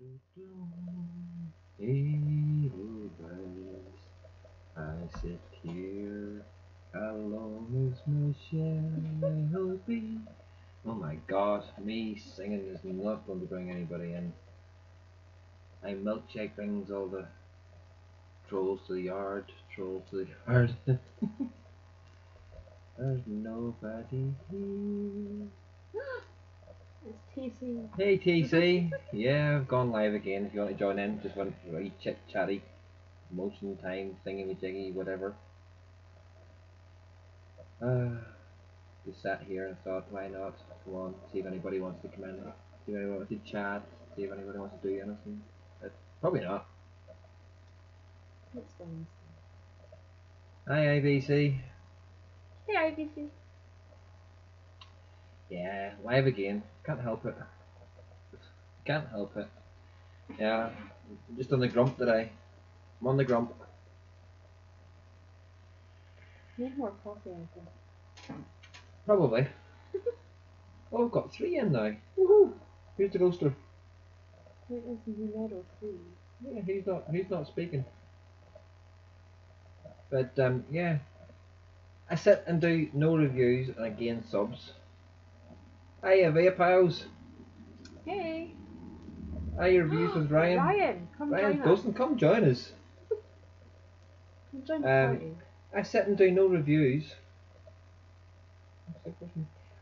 Edelweiss, I sit here alone as my shall be. Oh my god, me singing is not going to bring anybody in. My milkshake brings all the trolls to the yard, trolls to the yard. There's nobody here. It's TC. Hey TC, yeah, I've gone live again. If you want to join in, just want a wee chit chatty, motion time, thingy jiggy, whatever. Just sat here and thought, why not? Come on, see if anybody wants to come in, see if anybody wants to chat, see if anybody wants to do anything. But probably not. It's Wednesday. Hi IVC. Hey, IBC. Yeah, live again. Can't help it. Can't help it. Yeah, I'm just on the grump today. I'm on the grump. Need more coffee, I think. Probably. Oh, I've got 3 in now. Woohoo! Who's the ghoster? It was Numero 3. Yeah, he's not speaking. But yeah, I sit and do no reviews and I gain subs. Hiya, Vape pals. Hey! Hiya, reviews with Ryan. Ryan, come join us. Come join us. Come join the party. I sit and do no reviews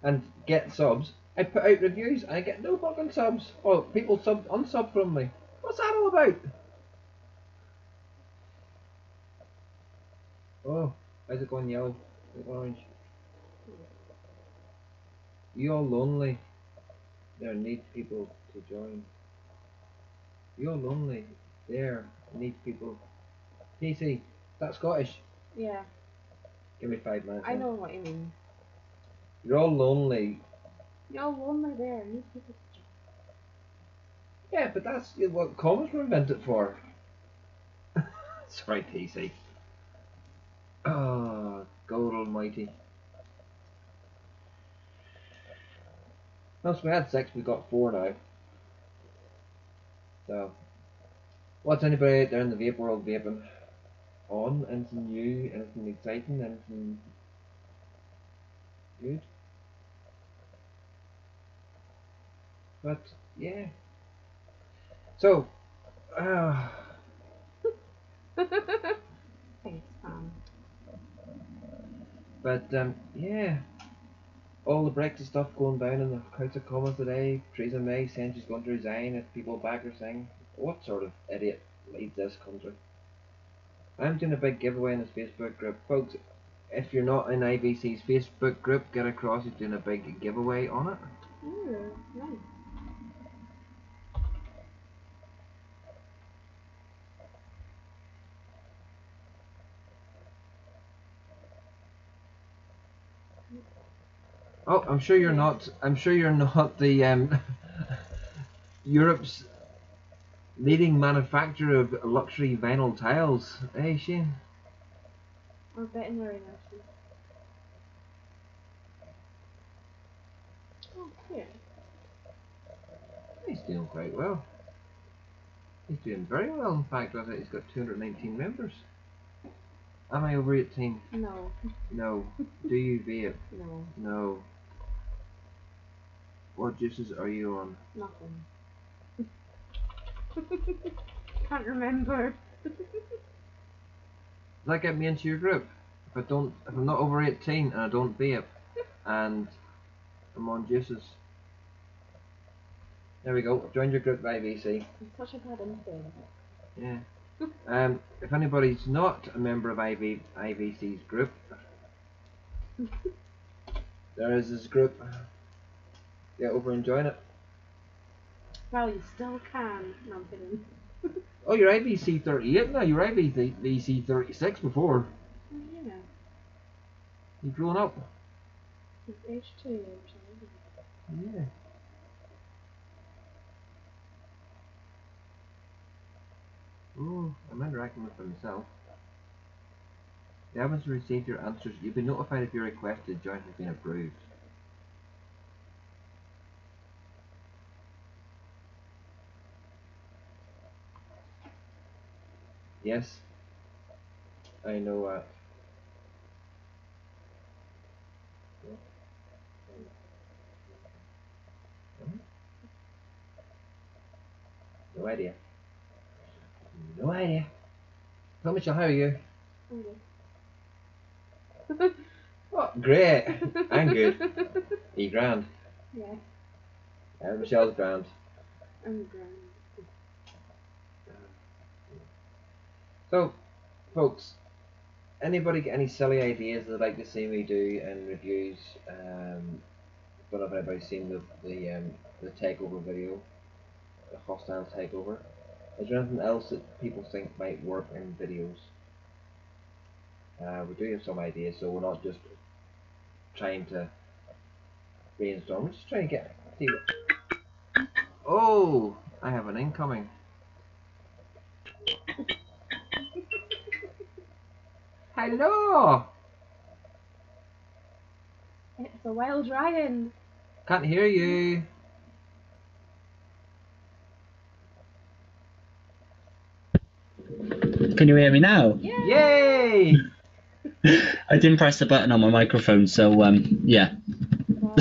and get subs. I put out reviews and I get no fucking subs. Oh, people unsub from me. What's that all about? Oh, why's it going yellow? Orange. You all lonely. There need people to join. You all lonely. There need people. TC, that's Scottish. Yeah. Give me 5 minutes. I know what you mean. You're all lonely. You're all lonely there. Need people to join. Yeah, but that's what comments were invented for. Sorry, TC. Oh, God Almighty. No, so we had 6, we got 4 now. So, what's anybody out there in the vape world vaping on? Anything new? Anything exciting? Anything good? But yeah. So, Thanks, Pam. but yeah. All the Brexit stuff going down in the House of Commons today. Theresa May saying she's going to resign if people back her saying, what sort of idiot leads this country? I'm doing a big giveaway in this Facebook group. Folks, if you're not in IVC's Facebook group, get across, he's doing a big giveaway on it. Ooh, nice. Oh, I'm sure you're not the Europe's leading manufacturer of luxury vinyl tiles, eh, Shane? Or veterinary nurses. Oh, yeah. He's doing quite well. He's doing very well, in fact. I think he's got 219 members. Am I over 18? No. No. Do you vape? No. No. What juices are you on? Nothing. Can't remember. Does that get me into your group? If I'm not over 18 and I don't vape and I'm on juices. There we go. I've joined your group by VC. It's such a bad influence. Yeah. If anybody's not a member of IVC's group, there is this group. Get over and join it. Well, you still can. No, I'm kidding. Oh, you're IVC 38 now. You were IVC 36 before. Oh, yeah. You've grown up. It's H2 or something. Yeah. Oh, I'm interacting with myself. You haven't received your answers. You've been notified if your request to join has been approved. Yes, I know that. No idea. No idea. Tell Michelle, how are you? Okay. What? Great. I'm good. Are you grand? Yeah, Michelle's grand. I'm grand. So, folks, anybody got any silly ideas they'd like to see me do in reviews? Don't know if anybody's seen the takeover video, the hostile takeover. Is there anything else that people think might work in videos? We do have some ideas, so we're not just trying to brainstorm. We're just trying to see what. Oh, I have an incoming. Hello. It's a wild dragon. Can't hear you. Can you hear me now? Yay! I didn't press the button on my microphone, so yeah. Well,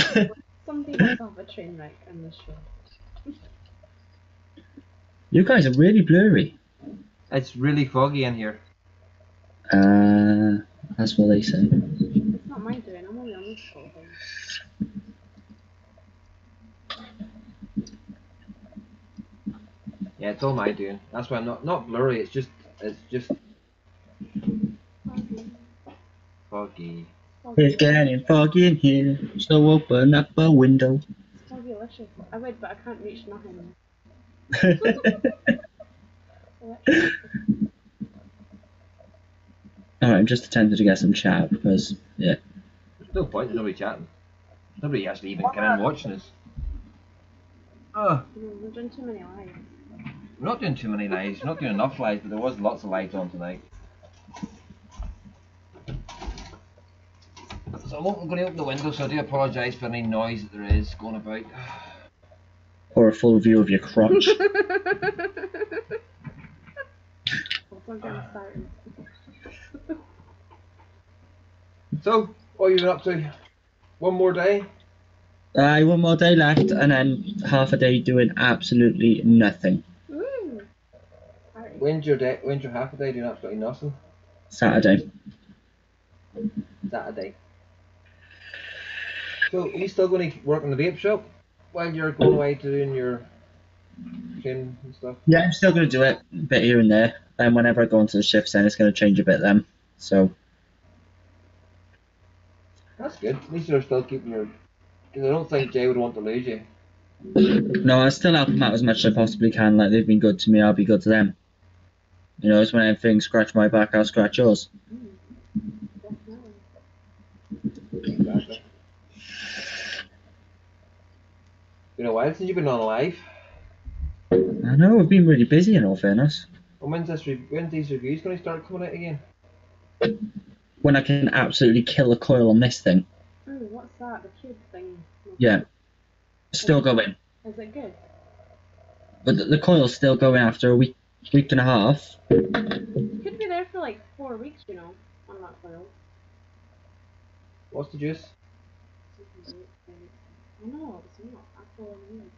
some people have a train wreck on this show. You guys are really blurry. It's really foggy in here. That's what they say. It's not my doing, I'm only on this call thing. Yeah, it's all my doing. That's why I'm not blurry. It's just foggy. It's getting foggy in here, so open up a window. It's fabulous. I would, but I can't reach nothing. Alright, I'm just attempting to get some chat because, yeah. There's no point in nobody chatting. Nobody actually even coming in watching us. We're doing too many lives. We're not doing too many lives. We're not doing enough lives, but there was lots of lives on tonight. So I'm going to open the window, so I do apologise for any noise that there is going about. Or a full view of your crotch. We're getting started. So, what have you been up to? One more day? One more day left, and then half a day doing absolutely nothing. Woo! When's your day? When's your half a day doing absolutely nothing? Saturday. Saturday. So, are you still going to work in the vape shop while you're going away to doing your training and stuff? Yeah, I'm still going to do it a bit here and there. And whenever I go into the shifts, then it's going to change a bit then. So. That's good. At least you're still keeping your. Because I don't think Jay would want to lose you. No, I still help them out as much as I possibly can. Like, they've been good to me, I'll be good to them. You know, it's when anything scratch my back, I'll scratch yours. Exactly. Been a while since you've been on live. I know, I've been really busy in all fairness. And when's these reviews going to start coming out again? When I can absolutely kill a coil on this thing. Oh, what's that? The cube thing? Yeah. Still going. Is it good? But the coil's still going after a week and a half. Could be there for like 4 weeks, you know, on that file. What's the juice? No, it's not. Apple lemonade.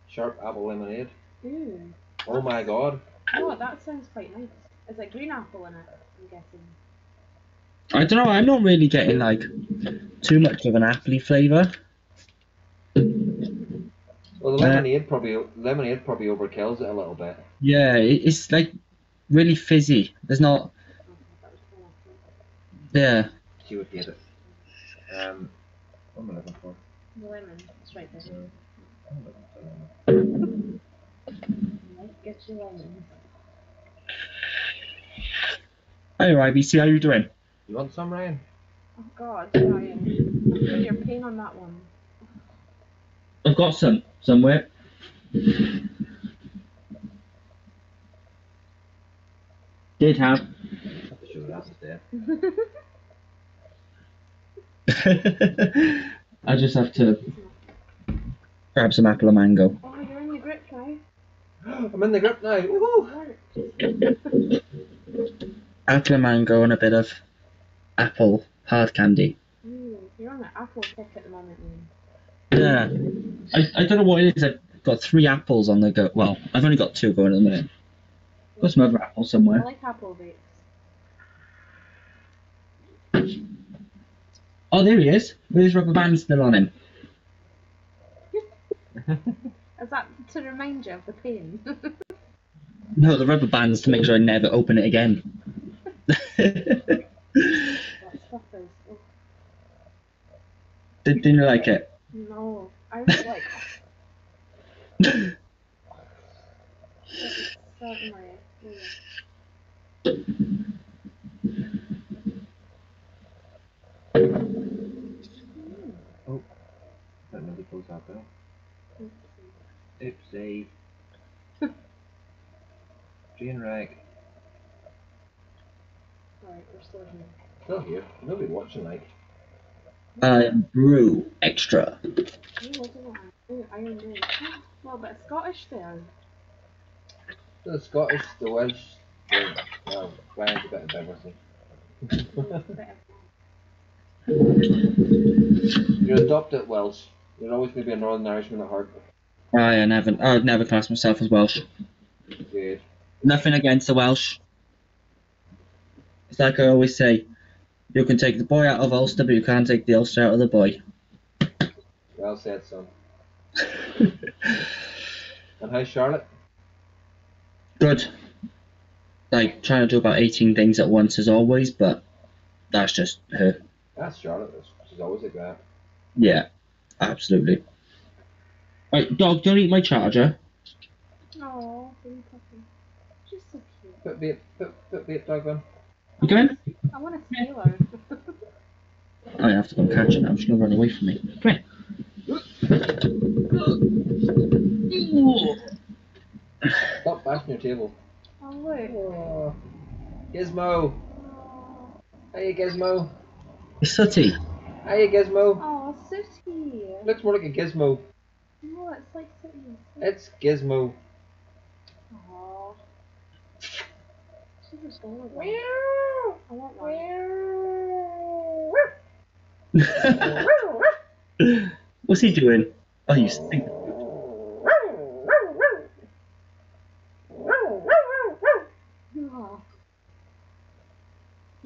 Sharp apple lemonade. Ooh. Oh my god. Oh, that sounds quite nice. Is it green apple in it? I'm guessing. I don't know, I'm not really getting like too much of an appley flavour. Well, the lemonade probably overkills it a little bit. Yeah, it's like really fizzy. There's not. Yeah. She would hate it. What am I looking for? The lemon. It's right there. I'm looking for lemon. Get your lemon. Hi, IBC, how you doing? You want some, Ryan? Oh God, Ryan. I feel your pain on that one. I've got some somewhere. Did have. Have to show that instead. I just have to grab some apple or mango. Oh, you're in the grip now. I'm in the grip now. Woohoo! Apple and mango and a bit of apple hard candy. You're on an apple kick at the moment, man. Yeah. I don't know what it is. I've got 3 apples on the go. Well, I've only got 2 going at the minute. Got some other apples I somewhere. like apple vapes. Oh, there he is. With his rubber band still on him. Is that to remind you of the pain? No, the rubber band's to make sure I never open it again. That stuff is. Oh, Didn't you like it? no, I was like. It's certainly. Oh, that nearly closed that bell. Oopsie. Train wreck. Right, we're still here. Still here. Nobody watching, like. Brew extra. Oh, wasn't it? Iron Man. Well, but Scottish there. The Scottish, the Welsh, Brian's a bit of everything. You're adopted Welsh. You're always going to be a Northern Irishman at heart. I'd never class myself as Welsh. Good. Nothing against the Welsh. It's like I always say, you can take the boy out of Ulster, but you can't take the Ulster out of the boy. Well said, son. And how's Charlotte? Good. Like, trying to do about 18 things at once as always, but that's just her. That's Charlotte. She's always like that. Yeah, absolutely. Right, dog, don't eat my charger. Oh, baby puppy. She's so cute. Put bait, dog on. You going? I want to steal her. I have to go and catch her now. She's going to run away from me. Come here. Stop bashing your table. Oh, look. Oh. Gizmo. Hiya, Gizmo. It's Sooty. Hiya, Gizmo. Oh, Sooty. Looks more like a gizmo. No, it's like Sooty. It's Gizmo. Oh. She's adorable. I want one. What's he doing? Oh, you stink. Oh.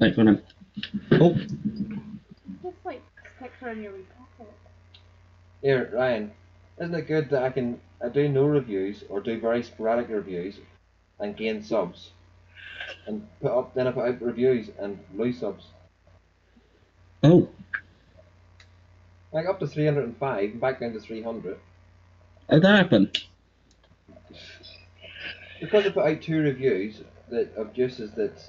Right, go on. Oh, Just like stick her in your wee pocket. Here, Ryan. Isn't it good that I do no reviews or do very sporadic reviews and gain subs, and then I put out reviews and lose subs. oh. Like up to 305 and back down to 300. How'd that happen? Because I put out 2 reviews of juices that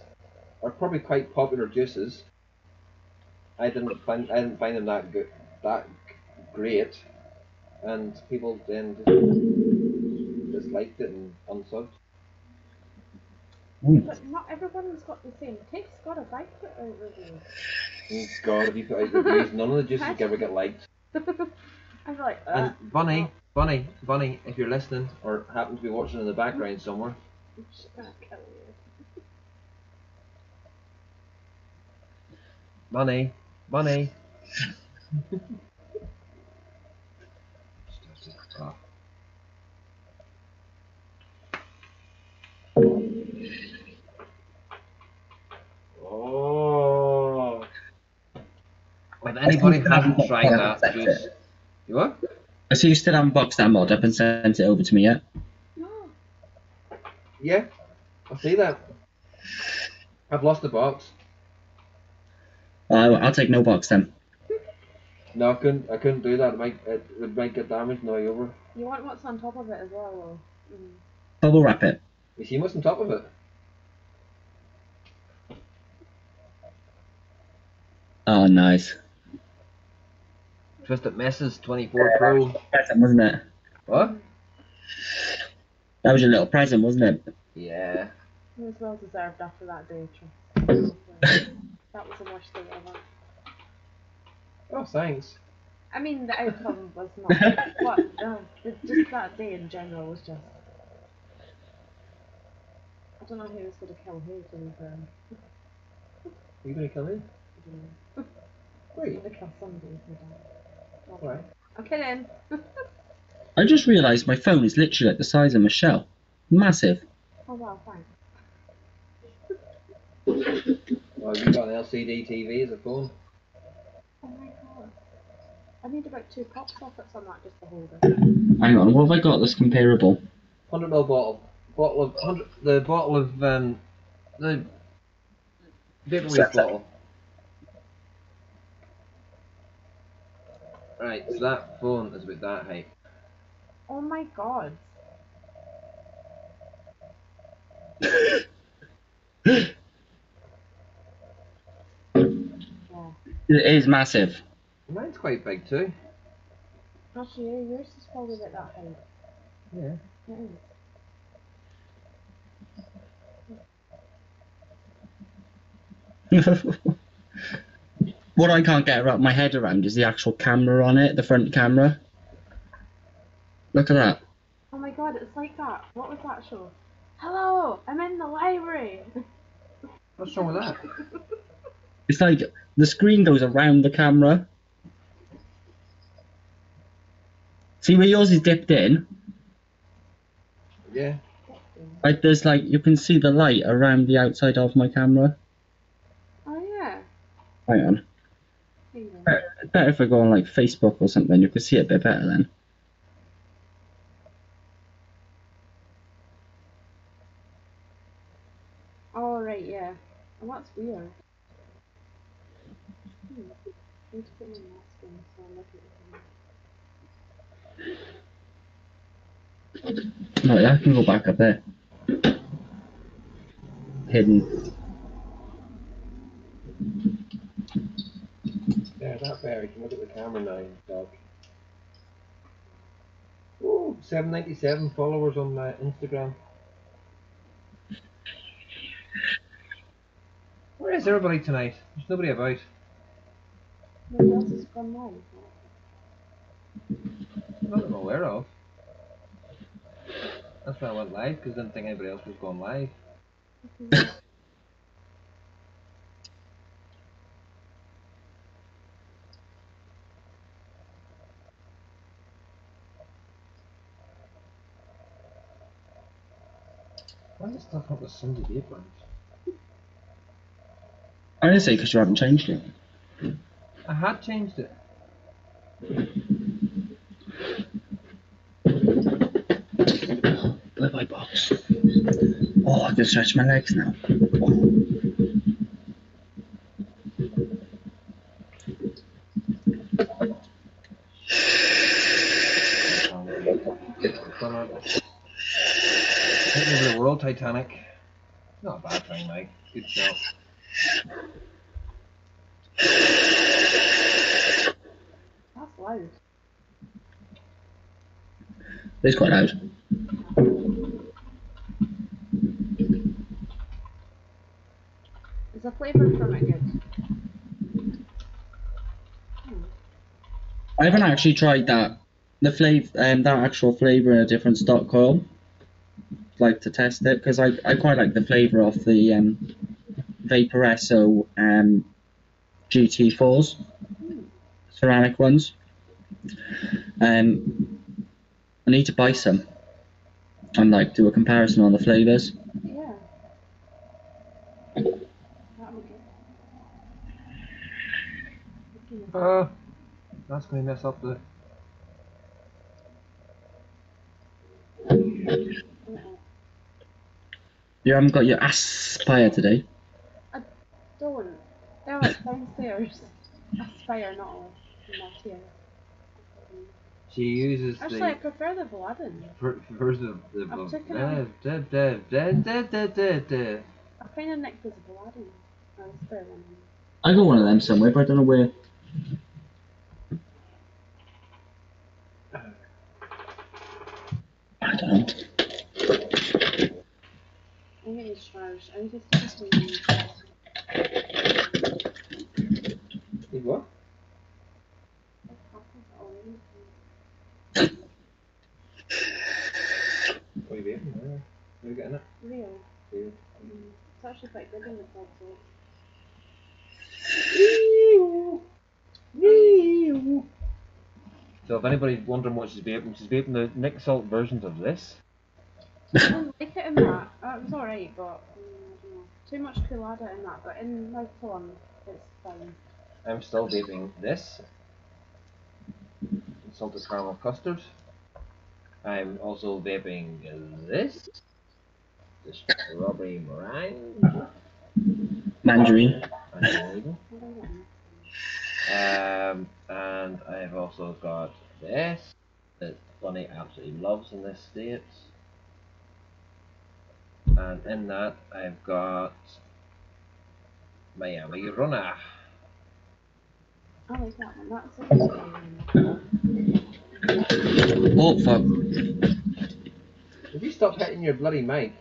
are probably quite popular juices. I didn't find them that great, and people then just disliked it and unsubbed. But not everyone's got the same taste. God, if I put out reviews. Oh God, if you put out reviews, none of the juices ever get liked. I'm like, And Bunny, if you're listening or happen to be watching in the background somewhere, I'm just gonna kill you. Bunny. Oh. If anybody hasn't tried that juice, you what? I see you still haven't boxed that mod up and sent it over to me yet. No. Yeah, I see that. I've lost the box. I'll take no box then. No, I couldn't do that. It would make it damaged now over. You want what's on top of it as well, though. Bubble wrap it. You see what's on top of it? Oh, nice. Twisted Messes 24 Pro. Present, wasn't it? What? That was your little present, wasn't it? Yeah. It was well deserved after that day, Trust. That was the worst thing ever. Oh, thanks. I mean, the outcome was not, but just that day in general was just. I don't know who's going to kill who, to be fair. Are you going to come in? I'm Wait. going to kill somebody if I don't. Why? I'm kidding. I just realised my phone is literally like the size of my shell. Massive. Oh wow, thanks. Well, you got an LCD TV as a phone. Oh my god. I need about 2 pop sockets on that just to hold it. Hang on, what have I got that's comparable? 100ml the bottle of the Vaporwave bottle. Right, so that phone is about that height. Oh my god. Yeah. It is massive. Mine's quite big too. Actually, yours is probably about that height. Yeah. It is. What I can't get my head around is the actual camera on it, the front camera. Look at that. Oh my god, it's like that. What was that show? Hello, I'm in the library. What's wrong with that? It's like the screen goes around the camera. See where yours is dipped in? Yeah. Like there's like, you can see the light around the outside of my camera. Oh yeah. Hang on. Hang on. Better if I go on like Facebook or something, you can see it a bit better then. Oh right, yeah. Oh, that's weird. I need to put my mask on so I'm looking at the camera. No, yeah, I can go back up there. Hidden. Yeah, that better. You can look at the camera now, dog. Ooh, 797 followers on my Instagram. Where is everybody tonight? There's nobody about. Nobody else has gone live. Not that I'm aware of. That's why I went live, because I didn't think anybody else was going live. Why is stuff up with Sunday Vape Lounge? I didn't say because you haven't changed it. I had changed it. Bye-bye box. Oh, I can stretch my legs now. Taking over the world, Titanic. Not a bad thing, Mike. Good job. That's loud. It's quite loud. Is the flavour from it good? I haven't actually tried that. The that actual flavour in a different stock coil. Like to test it because I quite like the flavour of the Vaporesso GT4s, ceramic ones. I need to buy some and like do a comparison on the flavours. Yeah. That would be good. That's going to mess up the... You haven't got your Aspire today. I don't. Oh, it's downstairs. Aspire, not here. She uses Actually, I prefer the Vladin. First of the... I've taken it. I kind of nicked his Vladin. I was spare one. I got one of them somewhere, but I don't know where. I don't know. I'm getting charged. I need to see these. Need what? What are you vaping? Where are you getting it? Real. Weird. It's actually quite good in the console. So if anybody's wondering what she's vaping the Nick Salt versions of this. I didn't like it in that. It was alright, but I don't know. Too much Coolada in that, but in my one, it's fine. I'm still vaping this. Salted caramel custard. I'm also vaping this. The strawberry meringue. Mandarin. And I've also got this that Bunny absolutely loves in this state. And in that I've got Miami Runner. I like that one. That's Oh fuck. Did you stop hitting your bloody mic?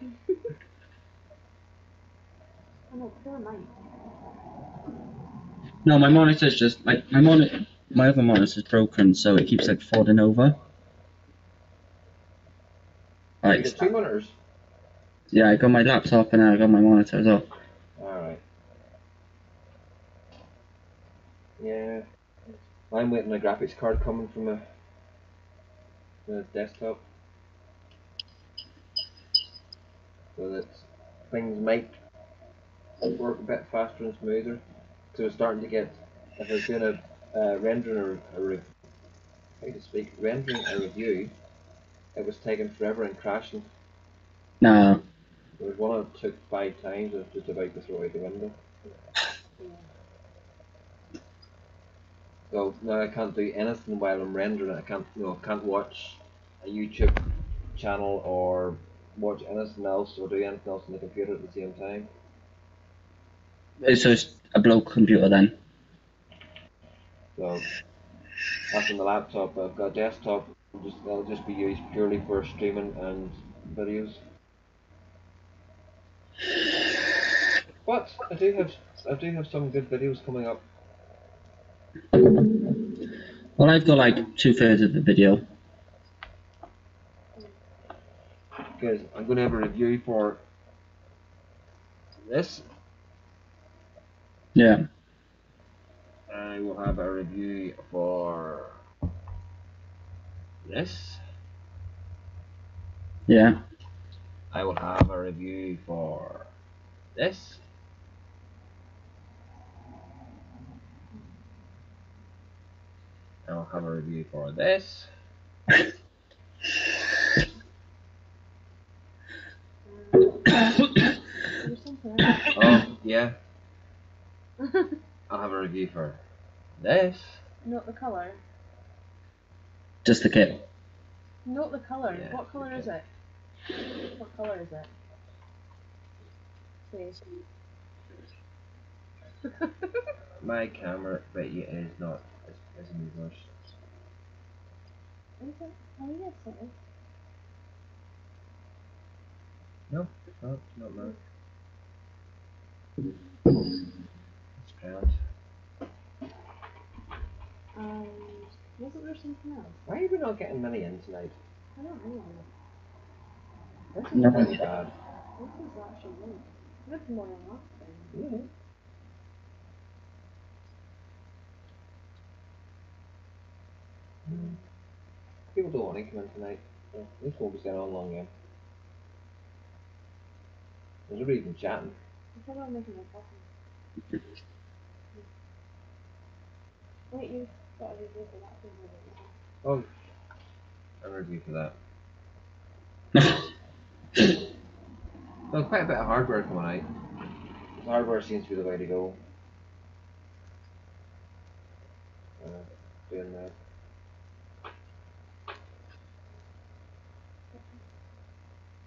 I know, poor Mike. No, my monitor's just like my other monitor's broken, so it keeps like falling over. You Right. got two monitors? Yeah, I got my laptop and I got my monitor as well. Alright. Yeah. I'm waiting a graphics card coming from a desktop. So that things might work a bit faster and smoother. So we're starting to get, if I was doing a rendering rendering a review, it was taking forever and crashing. No. There was one that took 5 times. I was just about to throw it out the window. So now I can't do anything while I'm rendering it. I can't watch a YouTube channel or watch anything else or do anything else on the computer at the same time. So it's a bloke computer then. So that's on the laptop. I've got a desktop. That'll just be used purely for streaming and videos. But I do have some good videos coming up. Well, I've got like 2/3 of the video. Because I'm going to have a review for this. Yeah. I will have a review for this. Yeah. I will have a review for this. I will have a review for this. Oh, yeah. I'll have a review for this. Note the colour. Just the kit. Note the colour. Yeah, What colour is okay. it? What colour is it? Please. My camera, but yeah, is not. It's in reverse. Is it? Oh yes, it is. No, not mine. It's grand. Wasn't there something else? Why are we not getting many in tonight? I don't know. This is No. pretty bad. This is actually good. That's more than last time. Yeah. People don't want to come in tonight. So this won't be staying on long yet. There's nobody even chatting. I thought I was making a coffee. Wait, you've got a review for that thing, haven't you? Oh, I'm review for that. Well, quite a bit of hardware coming out. Hardware seems to be the way to go. Doing that.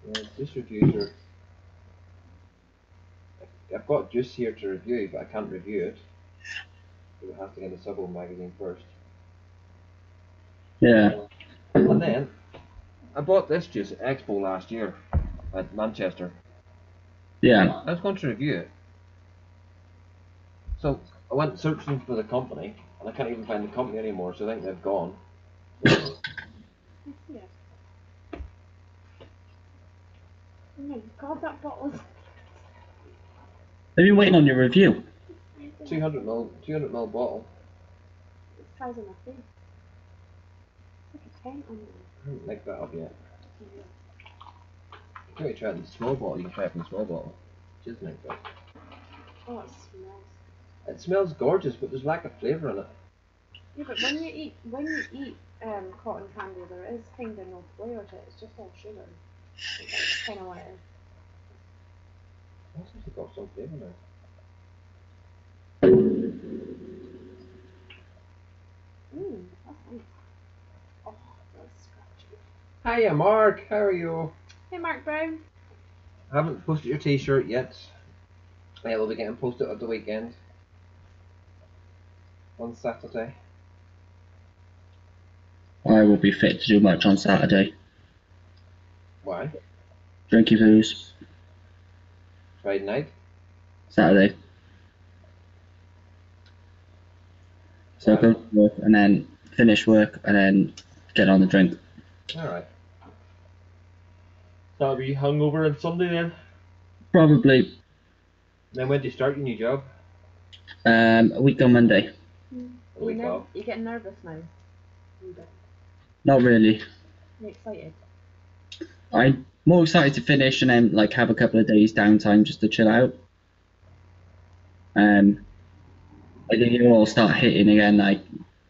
Yeah, this reviews are. I've got Juice here to review, but I can't review it. So it has to get the Subway magazine first. Yeah. And then I bought this juice at Expo last year at Manchester. Yeah. I was going to review it. So I went searching for the company, and I can't even find the company anymore, so I think they've gone. I see it. Oh my god, that bottle is Have you waiting on your review? 200ml bottle. the size of my face. It's like a tent on there. I haven't mixed that up yet. Can we try the small bottle? You can try it from the small bottle. Just like that. Oh, it smells. It smells gorgeous, but there's lack of flavour in it. Yeah, but when you eat cotton candy, there is kind of no flavour to it. It's just all sugar. That's kind of what it is. It's actually got some flavour now. That's nice. Oh, that's scratchy. Hiya Mark, how are you? Hey, Mark Brown. I haven't posted your t-shirt yet. Yeah, we'll be getting posted at the weekend. On Saturday. I will be fit to do much on Saturday. Why? Drinky booze. Friday night? Saturday. So go to work and then finish work and then get on the drink. Alright. That'll be hungover on Sunday then? Probably Then when do you start your new job? a week on Monday. A week off. You're getting nervous now. You bit. Not really. You're excited. I'm more excited to finish and then like have a couple of days downtime just to chill out. I think it'll all start hitting again like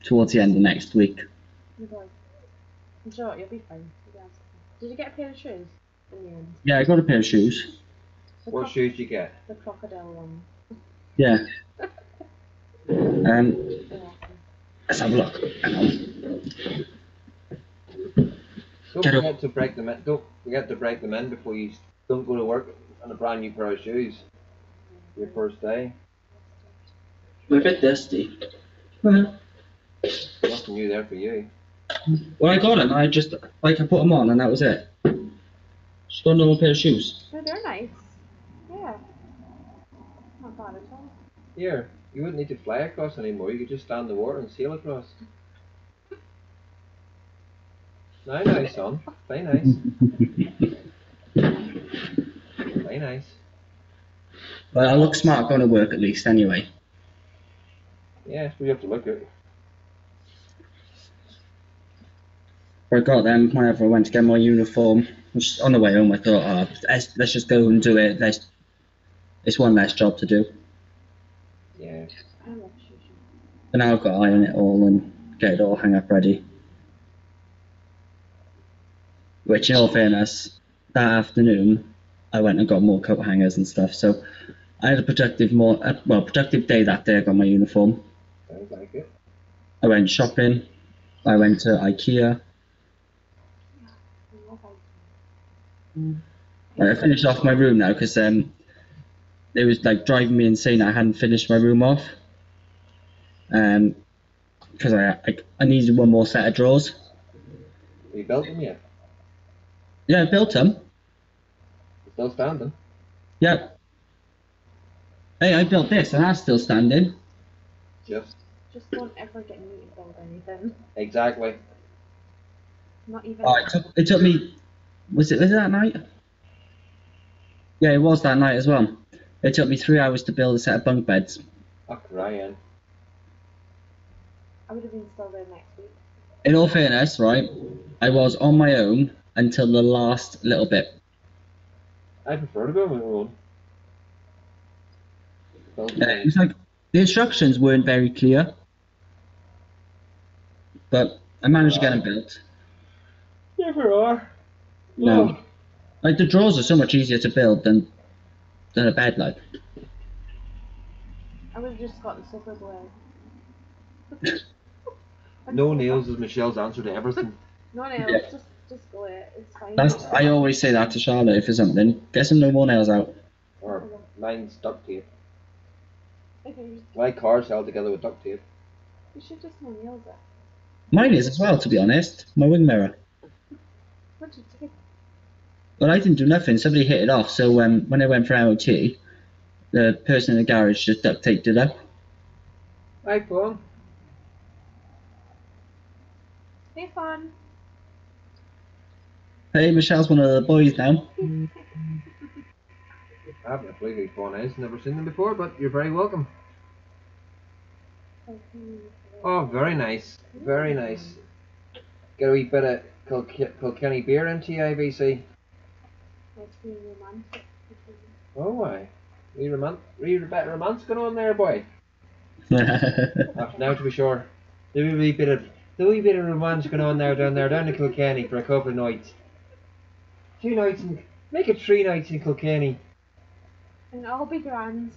towards the end of next week. You're going. I'm sure you'll be fine. You'll be absolutely fine. Did you get a pair of shoes in the end? Yeah, I got a pair of shoes. What shoes do you get? The crocodile one. Yeah. They're awesome. Let's have a look. Hang on. Don't forget to break them in. Don't forget to break them in before you don't go to work on a brand new pair of shoes. Your first day. We're a bit dusty. Well, Nothing new there for you. I got them. I just I put them on and that was it. Just got a normal pair of shoes. No, they're nice. Yeah. Not bad at all. Here, you wouldn't need to fly across anymore. You could just stand in the water and sail across. Nice, son. Very nice. Very nice. Well, I look smart going to work at least anyway. Yeah, that's what you have to look at. I got them whenever I went to get my uniform. Just on the way home, I thought, oh, let's just go and do it. It's one less job to do. Yeah. I love shoes. But now I've got to iron it all and get it all hung up ready. Which, in all fairness, that afternoon, I went and got more coat hangers and stuff. So I had a productive day that day. I got my uniform. Sounds like it. I went shopping. I went to IKEA. I love ice. I finished off my room now because it was like driving me insane. I hadn't finished my room off. Because I needed one more set of drawers. Have you built them yet? Yeah, I built them. Still standing? Yep. Hey, I built this and that's still standing. Just don't ever get me to build anything. exactly. Not even. Oh, it took me. Was it that night? Yeah, it was that night as well. It took me 3 hours to build a set of bunk beds. Fuck Ryan. I would have been still there next week. In all fairness, right, I was on my own until the last little bit. I prefer to go on my own. It was like the instructions weren't very clear, but I managed to get them built. Never are. No, like the drawers are so much easier to build than a bed. Like I would have just got the super glue. No nails is Michelle's answer to everything. No nails, Yeah. just glue it. It's fine. I always say that to Charlotte if there's something. Get some no more nails out. Or mine's duct tape. Okay, you My car's held together with duct tape. should just no nails it. Mine is as well, to be honest. My wing mirror. What did you do? Well, I didn't do nothing. Somebody hit it off. So when I went for MOT, the person in the garage just duct taped it up. Hi, Paul. Hey, fun. Hey, Michelle's one of the boys now. I haven't a clue who Fawn is, never seen them before, but you're very welcome. Oh, very nice. Very nice. Get a wee bit of Kilkenny beer into you, IBC. Let's be romantic. Oh, why? Wee bit of romance going on there, boy. Now to be sure. The wee bit of romance going on now down to Kilkenny for a couple of nights. 2 nights make it 3 nights in Kilkenny. And I'll be grand.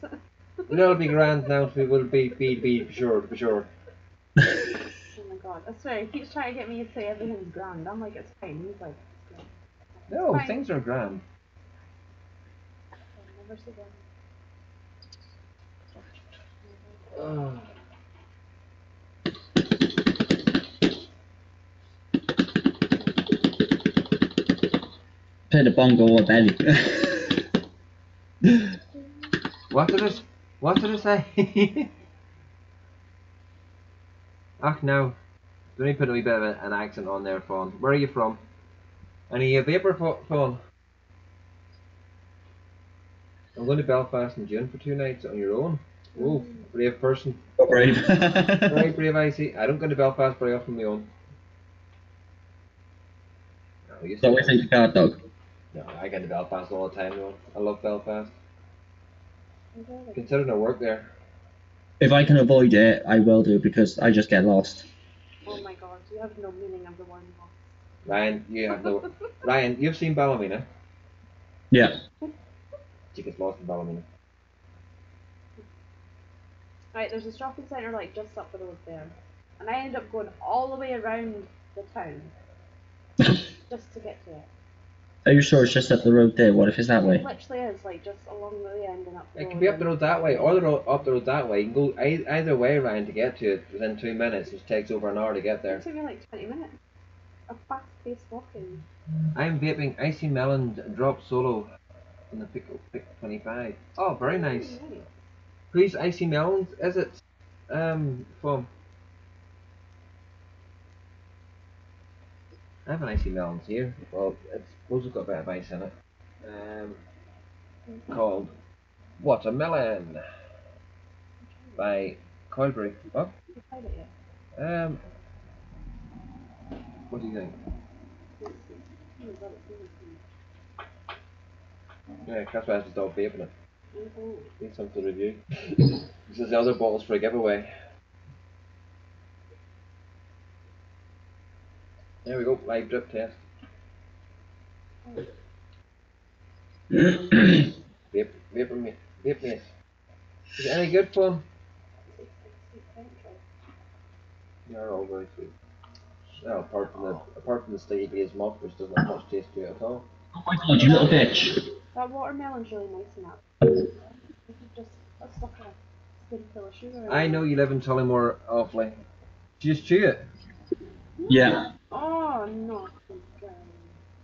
It'll be grand now. We will be for sure. Oh my god, I swear, he keeps trying to get me to say everything's grand. I'm like, it's fine. He's like, it's grand. No, fine. things are grand. I'll never say grand. Oh. Play the bongo or belly. What did it say? Ach no. Let me put a wee bit of an accent on there, Fawn. Where are you from? Any vapor, Fawn? I'm going to Belfast in June for 2 nights on your own. Oh, brave person. Brave. Very brave, I see. I don't go to Belfast very often on my own. No, So I think the guard dog. No, I get to Belfast all the time though. I love Belfast. Considering I work there. If I can avoid it, I will do because I just get lost. Oh my god, you have no meaning of the word lost. Ryan, you have no. Ryan, you've seen Ballymena. Yeah. She gets lost in Ballymena. Right, there's a shopping centre like just up the road there. And I end up going all the way around the town just to get to it. Are you sure it's just up the road there? What if it's that It way? literally is, like, just along the end and up the It road. can be up the road that way, or up the road that way. You can go either way around to get to it within 2 minutes, which takes over an hour to get there. It took me like 20 minutes of fast-paced walking. I'm vaping Icy Melon Drop Solo in the Pick 25. Oh, very nice. Whose Icy Melons is it? From? I have an Icy Melons here. Well, it's supposed to got a bit of ice in it. Called Watermelon by Coilbury. What? You tried it yet? What do you think? Oh my god, it's really sweet. Yeah, that's why I just don't vaping it. Mhm. Need some to review. This is the other bottles for a giveaway. There we go, live drip test. Vape mate. Is it any good fun? They're all very sweet. Well, apart from the slightly glazed muff, which doesn't have much taste to it at all. Oh my god, you little bitch. That watermelon's really nice in that. This is just a sucker. Skin full of sugar. I know you live in Tullymore awfully. Just chew it. Yeah. Oh, no.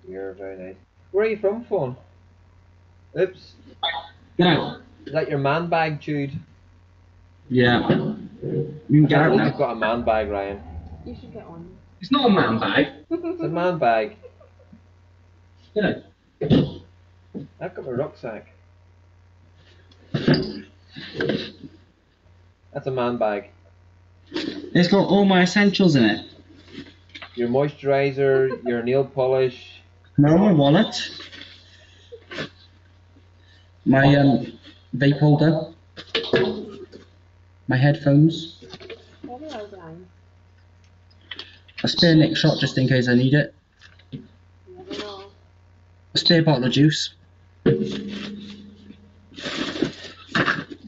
You're very nice. Where are you from, Fawn? Oops. Yeah. Is that your man bag chewed? Yeah. You can get out You've now. got a man bag, Ryan. You should get on. It's not a man bag. It's a man bag. Yeah. I've got a rucksack. That's a man bag. It's got all my essentials in it. Your moisturizer, your nail polish. No, my wallet. My vape holder. My headphones. Very organized. A spare Nick shot just in case I need it. You never know. A spare bottle of juice.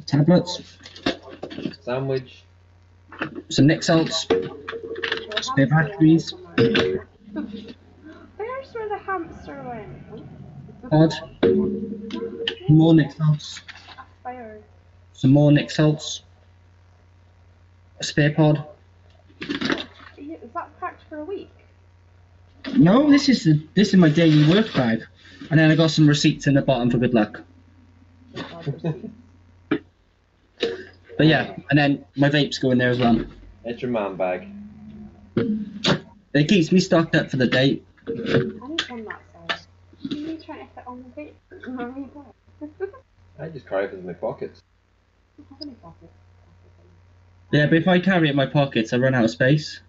Tablets. Sandwich. Some Nick salts. Spare batteries. Where's where the hamster went? Pod. More Nick salts. Fired. Some more Nick salts. A spare pod. Is that packed for a week? No, this is my daily work bag. And then I got some receipts in the bottom for good luck. But yeah, and then my vapes go in there as well. It's your man bag. It keeps me stocked up for the day. I need one that size. Are you trying to fit on the vape? I just carry it in my pockets. I don't have any pockets. Yeah, but if I carry it in my pockets, I run out of space.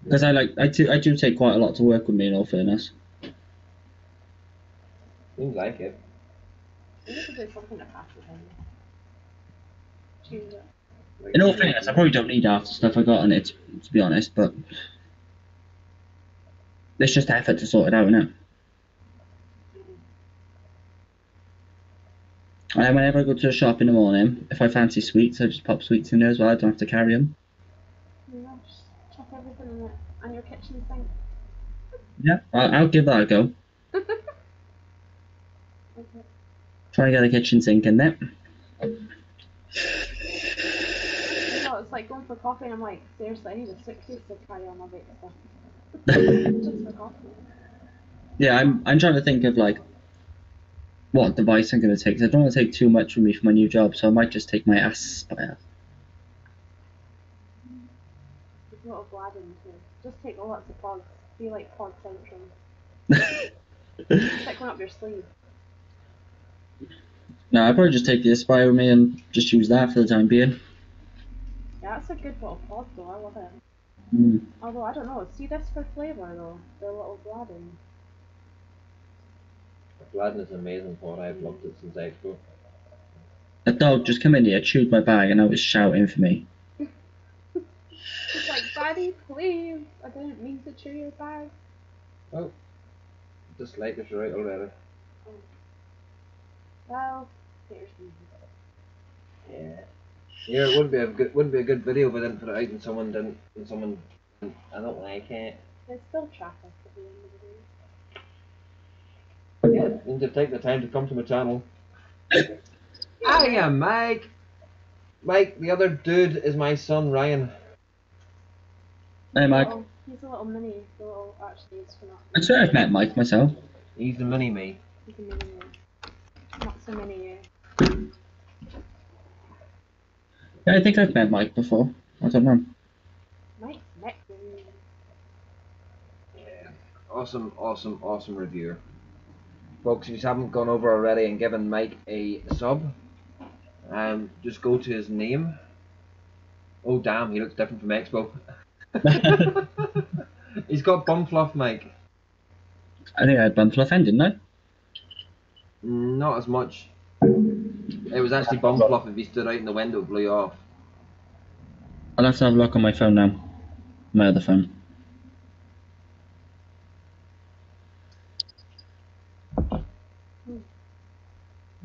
Because I do take quite a lot to work with me, in all fairness. Seems like it. We need to do something to pass it in. Choose it. Like, In all fairness, I probably don't need half the stuff I got on it, to be honest, but it's just effort to sort it out, innit? And then whenever I go to the shop in the morning, if I fancy sweets, I just pop sweets in there as well. I don't have to carry them. Yeah, just chuck everything in it. And your kitchen sink. Yeah, I'll give that a go. Okay. Try and get a kitchen sink in there. You know, it's like going for coffee and I'm like, seriously, I need a suitcase to carry all my vape stuff. Just for coffee. Yeah, I'm trying to think of like what device I'm going to take. 'Cause I don't want to take too much with me for my new job, so I might just take my Aspire. There's a lot of bladding too. Just take lots of pods. Be like pod central. Stick one up your sleeve. No, I'll probably just take the Aspire with me and just use that for the time being. Yeah, that's a good little pod though, I love it. Mm. Although, I don't know, see this for flavour though, the little bladding. Aladdin is an amazing pod. I've loved it since Expo. A dog just come in here, chewed my bag, and now it's shouting for me. It's like, Daddy, please, I didn't mean to chew your bag. Oh, just like it's right already. Oh. Well, here's me. Yeah. Yeah, it wouldn't be a good video if I didn't put it out and someone didn't, I don't like it. There's still traffic at the end of the day. Yeah, and to take the time to come to my channel. I am Mike. Mike, the other dude is my son Ryan. Hey, Mike. Oh, he's a little mini, the little, actually, it's for not. I swear I've met Mike myself. He's the mini me. He's a mini you. Not so mini you. Yeah, I think I've met Mike before. I don't know. Mike's next to me. Yeah. Awesome reviewer. Folks, if you haven't gone over already and given Mike a sub, just go to his name. Oh damn, he looks different from Expo. He's got bum fluff, Mike. I think I had bum fluff end, didn't I? Not as much. It was actually bum fluff if he stood out in the window and blew off. I'll have to have a look on my phone now. My other phone.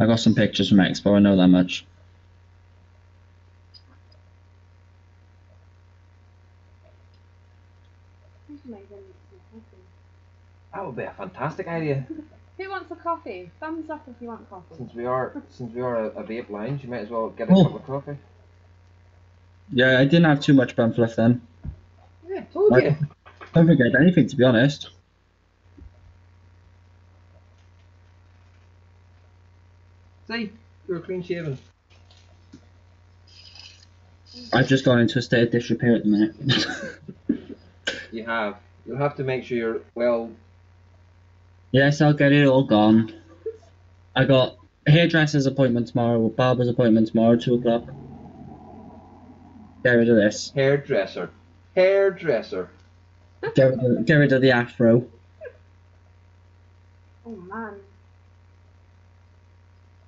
I got some pictures from Expo, I know that much. That would be a fantastic idea. Who wants a coffee? Thumbs up if you want coffee. Since we are a vape lounge, you might as well get a cup of coffee. Yeah, I didn't have too much bum fluff then. Yeah, told you. I don't think I had anything, to be honest. See, you're clean shaven. I've just gone into a state of disrepair at the minute. You have. You'll have to make sure you're well. Yes, I'll get it all gone. I got a hairdresser's appointment tomorrow, a barber's appointment tomorrow, 2 o'clock. Get rid of this. Hairdresser. Get rid of the afro. Oh man,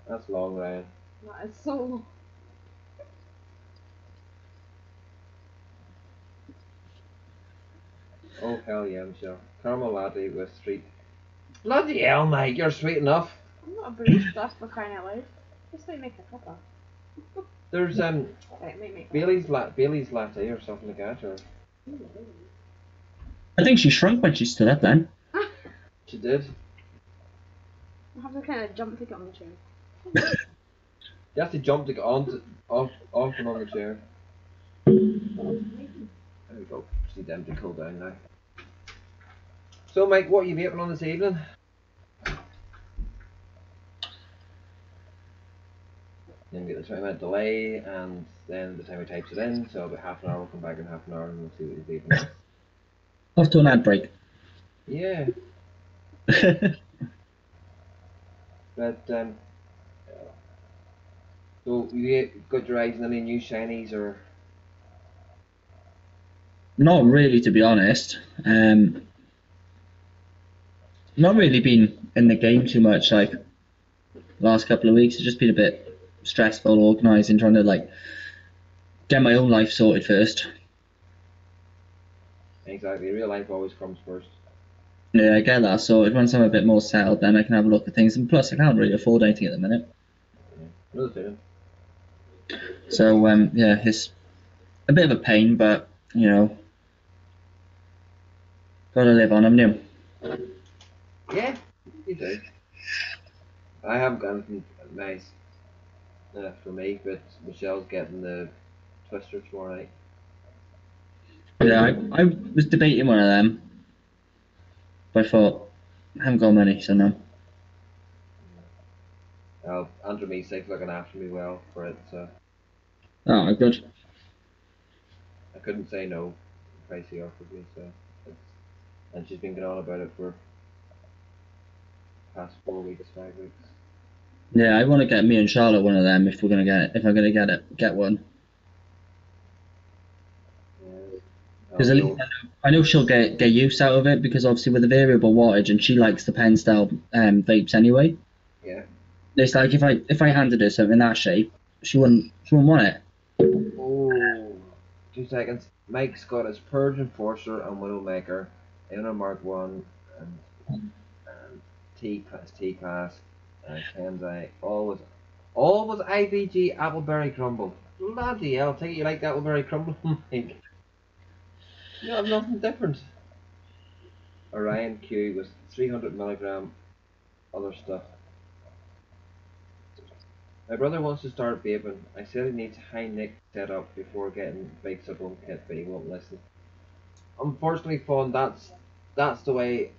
That's long, Ryan. that is so. Oh hell yeah, Michelle. Caramel latte with sweet. Bloody hell, mate, you're sweet enough. I'm not a barista for crying out loud. Just let me make a cuppa. There's Right, make Bailey's latte or something like that, or I think she shrunk when she stood up then. she did. I have to kind of jump to get on the chair. You have to jump to get off and on the chair. There we go. Just need them to cool down now. So, Mike, what are you vaping on this evening? Then we get the 20-minute delay, and then the time he types it in, so about half an hour, we'll come back in half an hour and we'll see what he's vaping on. Off to an ad break. Yeah. But so you got your eyes on any new shinies or? Not really, to be honest. Not really been in the game too much. Like last couple of weeks, it's just been a bit stressful organising, trying to like get my own life sorted first. Exactly, real life always comes first. Yeah, I get that sorted. Once I'm a bit more settled, then I can have a look at things. And plus, I can't really afford anything at the minute. Yeah. Another feeling. So yeah, it's a bit of a pain, but you know, gotta live on them new. Yeah, you do. I haven't got anything nice for me, but Michelle's getting the twister tomorrow night. Yeah, I was debating one of them, but I thought I haven't got money, so no. Andrew Meesek's looking after me well for it, so Oh, good. I couldn't say no. The price he offered me, so it's, and she's been going on about it for past 4 weeks, 5 weeks. Yeah, I want to get me and Charlotte one of them if we're gonna get it. If I'm gonna get one, Yeah. because at least I know she'll get use out of it because obviously with the variable wattage and she likes the pen style vapes anyway. Yeah. It's like if I handed her something in that shape, she wouldn't want it. Oh, 2 seconds. Mike's got his Purge Enforcer and Widowmaker, Inner Mark 1, and T class, and Kenzai. Always IBG Appleberry Crumble. Bloody hell, take it you like the Appleberry Crumble, Mike. You have nothing different. Orion Q was 300 milligram, other stuff. My brother wants to start vaping. I said he needs high nick set up before getting big supplement kit, but he won't listen. Unfortunately, Fawn, that's the way.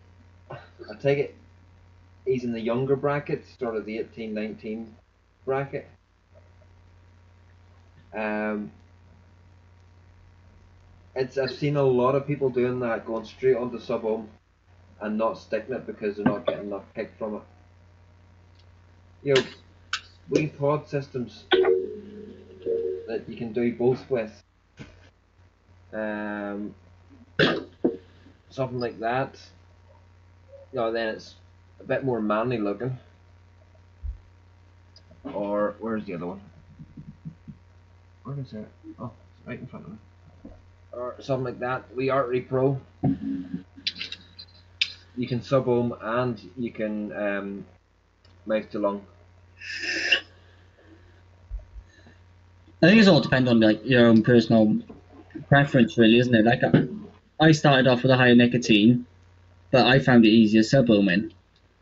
I take it. He's in the younger bracket, sort of the 18-19 bracket. Um, I've seen a lot of people doing that, going straight onto sub ohm and not sticking it because they're not getting enough kick from it. You know, we pod systems that you can do both with. Um, Something like that. You know, then it's a bit more manly looking. Or where's the other one? Where is it? Oh, it's right in front of me. Or something like that. We Artery Pro. You can sub ohm and you can mouth to lung. I think it's all depend on like your own personal preference, really, isn't it? Like I started off with a higher nicotine, but I found it easier sub ohming.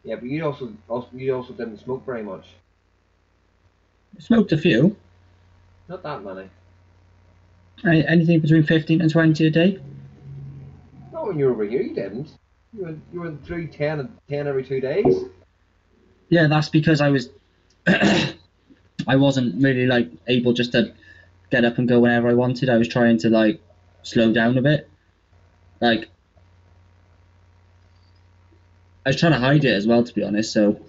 Yeah, but you also didn't smoke very much. Smoked a few. Not that many. Anything between 15 and 20 a day. Not when you were over here, you didn't. You were through 10 every 2 days. Yeah, that's because I was I wasn't really like able just to get up and go whenever I wanted. I was trying to like slow down a bit. Like I was trying to hide it as well, to be honest. So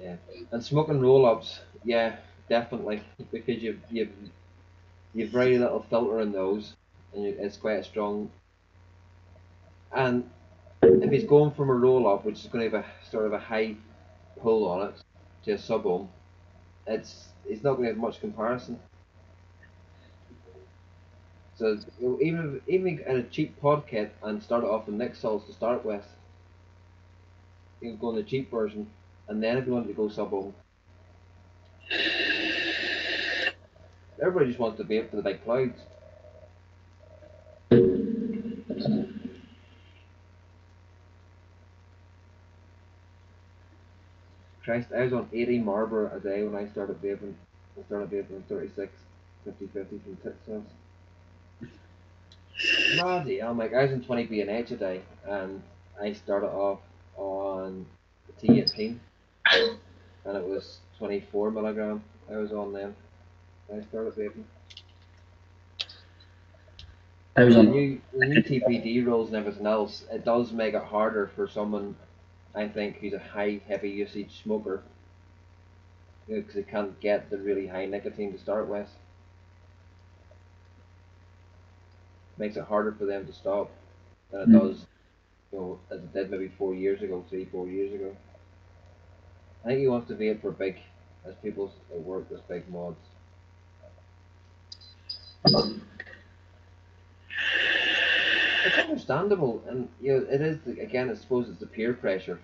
Yeah, and smoking roll-ups, yeah, definitely, because you've very little filter in those, and it's quite a strong. And if he's going from a roll-up, which is going to have a sort of a high pull on it, to a sub-ohm, it's not going to have much comparison. So you know, even in a cheap pod kit and start it off with Nick salts to start with, you can go in the cheap version, and then if you want to go sub-ohm, everybody just wants to vape for the big clouds. Christ, I was on 80 Marlboro a day when I started vaping. I started vaping on 36, 50 from tit cells. Bloody hell, Mike, I was on 20 B&H a day, and I started off on the T18, and it was 24 milligram I was on then. I started vaping. I was The on. new TPD rules and everything else, it does make it harder for someone I think he's a high, heavy usage smoker, because he can't get the really high nicotine to start with. Makes it harder for them to stop than it does, as it did maybe 4 years ago, 3, 4 years ago. I think he wants to vape for big, as people at work as big mods. It's understandable, and it is, again, I suppose it's the peer pressure.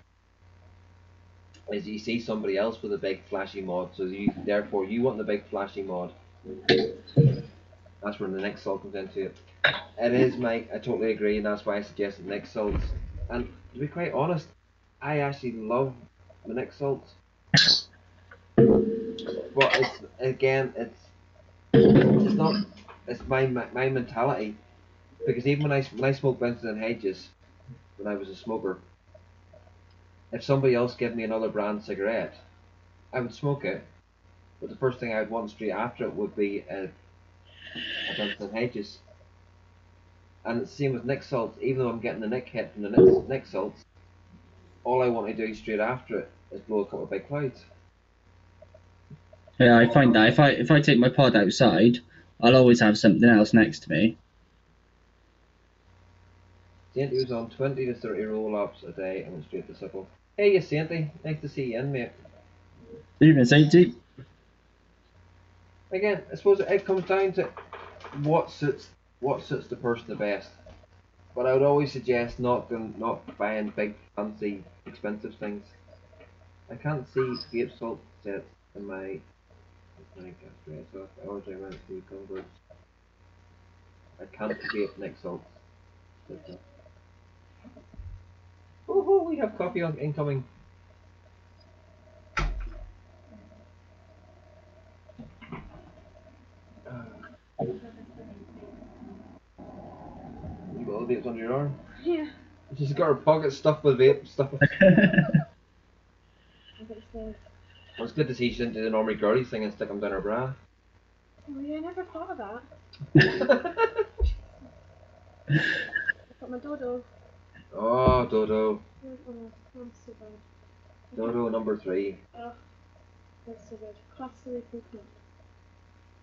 As you see somebody else with a big flashy mod, so therefore you want the big flashy mod. That's where the next salt comes into it. It is, Mike, I totally agree, and that's why I suggested next salts. And to be quite honest, I actually love the next salts. But it's not, it's my mentality. Because even when I smoked Vincent and Hedges, when I was a smoker, if somebody else gave me another brand cigarette, I would smoke it, but the first thing I would want straight after it would be a Vincent and Hedges. And it's the same with Nick Salts. Even though I'm getting the Nick hit from the Nick Salts, all I want to do straight after it is blow a couple of big clouds. Yeah, I find that if I take my pod outside, I'll always have something else next to me. Sainty was on 20 to 30 roll-ups a day and went straight to supple. Hey, you Sainty, nice to see you in, mate. Evening, Sainty. Again, I suppose it comes down to what suits the person the best. But I would always suggest not buying big, fancy, expensive things. I can't see vape salt sets in my. I always went to converts. I can't vape Nick salts. Oh, we have coffee incoming. You got all the vapes under your arm? Yeah. She's got her pocket stuffed with vape stuff. Well, it's good to see she didn't do the Normie girly thing and stick them down her bra. Oh yeah, I never thought of that. I've got my dodo. Oh, Dodo. Oh, that's so bad. Dodo number 3. Oh, that's so good. Costly coconut.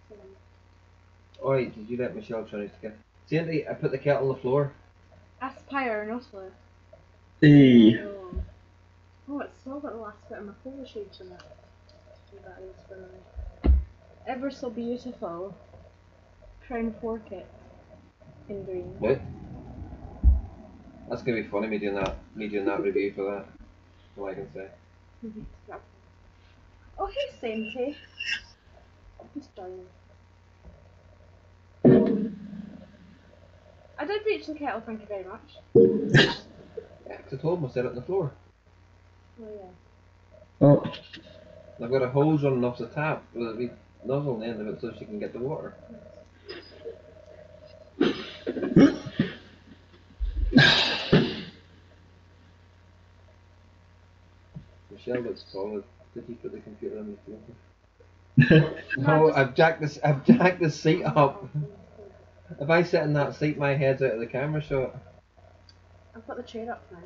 So good. Oi, did you let Michelle try to get? Sainty, I put the kettle on the floor. Aspire, not it. Hey. Oh, it's still got the last bit of my polo shades in it. That is very ever so beautiful crown forket in green. What? That's gonna be funny, me doing that review for that. That's all I can say. Oh, hey, Sainty. Just joining. I did reach the kettle, thank you very much. Yeah, 'cause I told him I set it on the floor. Oh, yeah. Oh. I've got a hose running off the tap with a wee nozzle on the end of it so she can get the water. Michelle looks solid. Did you put the computer on the floor? No, I've jacked the seat up. If I sit in that seat, my head's out of the camera shot. I've got the chair up now.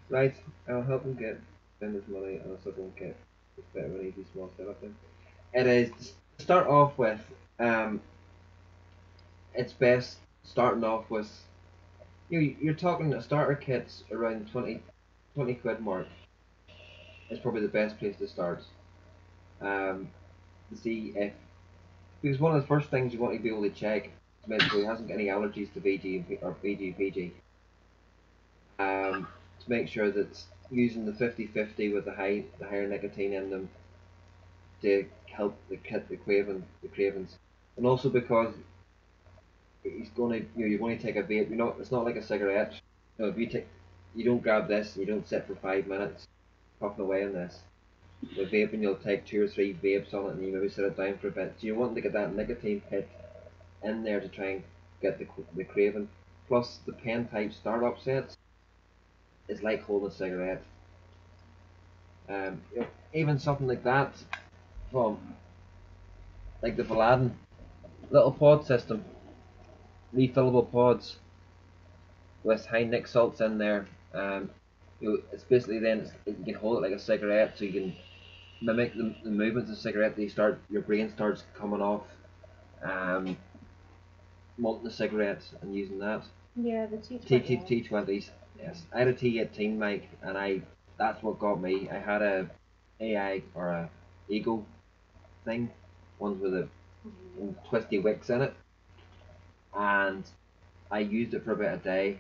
Right, I'll help him spend his money on a supplement kit. It's better when easy small setup then. It is, to start off with, it's best starting off with, you're talking a starter kit's around 20 quid mark. It's probably the best place to start. To see if, because one of the first things you want to be able to check is make sure he hasn't got any allergies to VG or VG. To make sure that using the 50/50 with the higher nicotine in them to help the cravings, and also because he's going to, you're going to take a vape. It's not like a cigarette. If you don't grab this and you don't sit for 5 minutes puffing away on this. With vaping, you'll take 2 or 3 vapes on it and you maybe sit it down for a bit. So you're wanting to get that nicotine hit in there to try and get the craving. Plus the pen type startup sets is like holding a cigarette. Even something like that from like the Aladdin little pod system, refillable pods with high nic salts in there. It's basically then you can hold it like a cigarette, so you can mimic the movements of a cigarette. Your brain starts coming off molten cigarettes and using that. Yeah, the T20. T20s. Yes, I had a T18 mic, and that's what got me. I had a AI or a Eagle thing, ones with a twisty wicks in it, and I used it for about a day.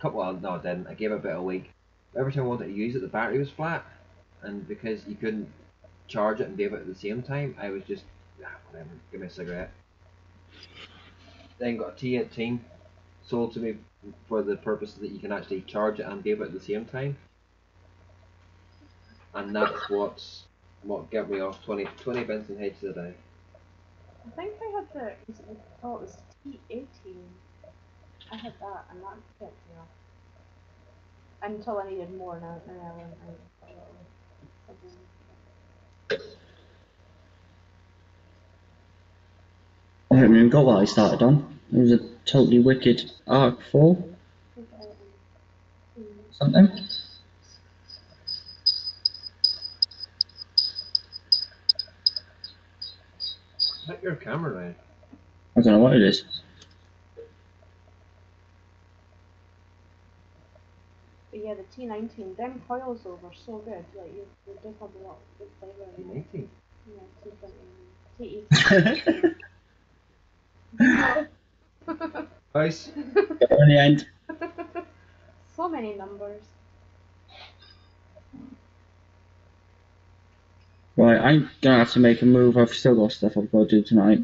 Well, no, I didn't. I gave it about a week. Every time I wanted to use it, the battery was flat, and because you couldn't charge it and vape it at the same time, I was just whatever. Give me a cigarette. Then got a T18 sold to me for the purpose that you can actually charge it and vape it at the same time, and that's what got me off 20 Benson Hedges a day. I think I had it was T18. I had that, and that kept me off. Until I needed more, and I went I haven't even got what I started on. It was a totally wicked Arc 4. Something. Is that your camera, Ryan? I don't know what it is. But yeah, the T19, them coils though were so good. Like you just have a lot of good flavour in them. T19. Yeah, T20, T18. Nice. In the end. So many numbers. Right, I'm gonna have to make a move. I've still got stuff I've got to do tonight.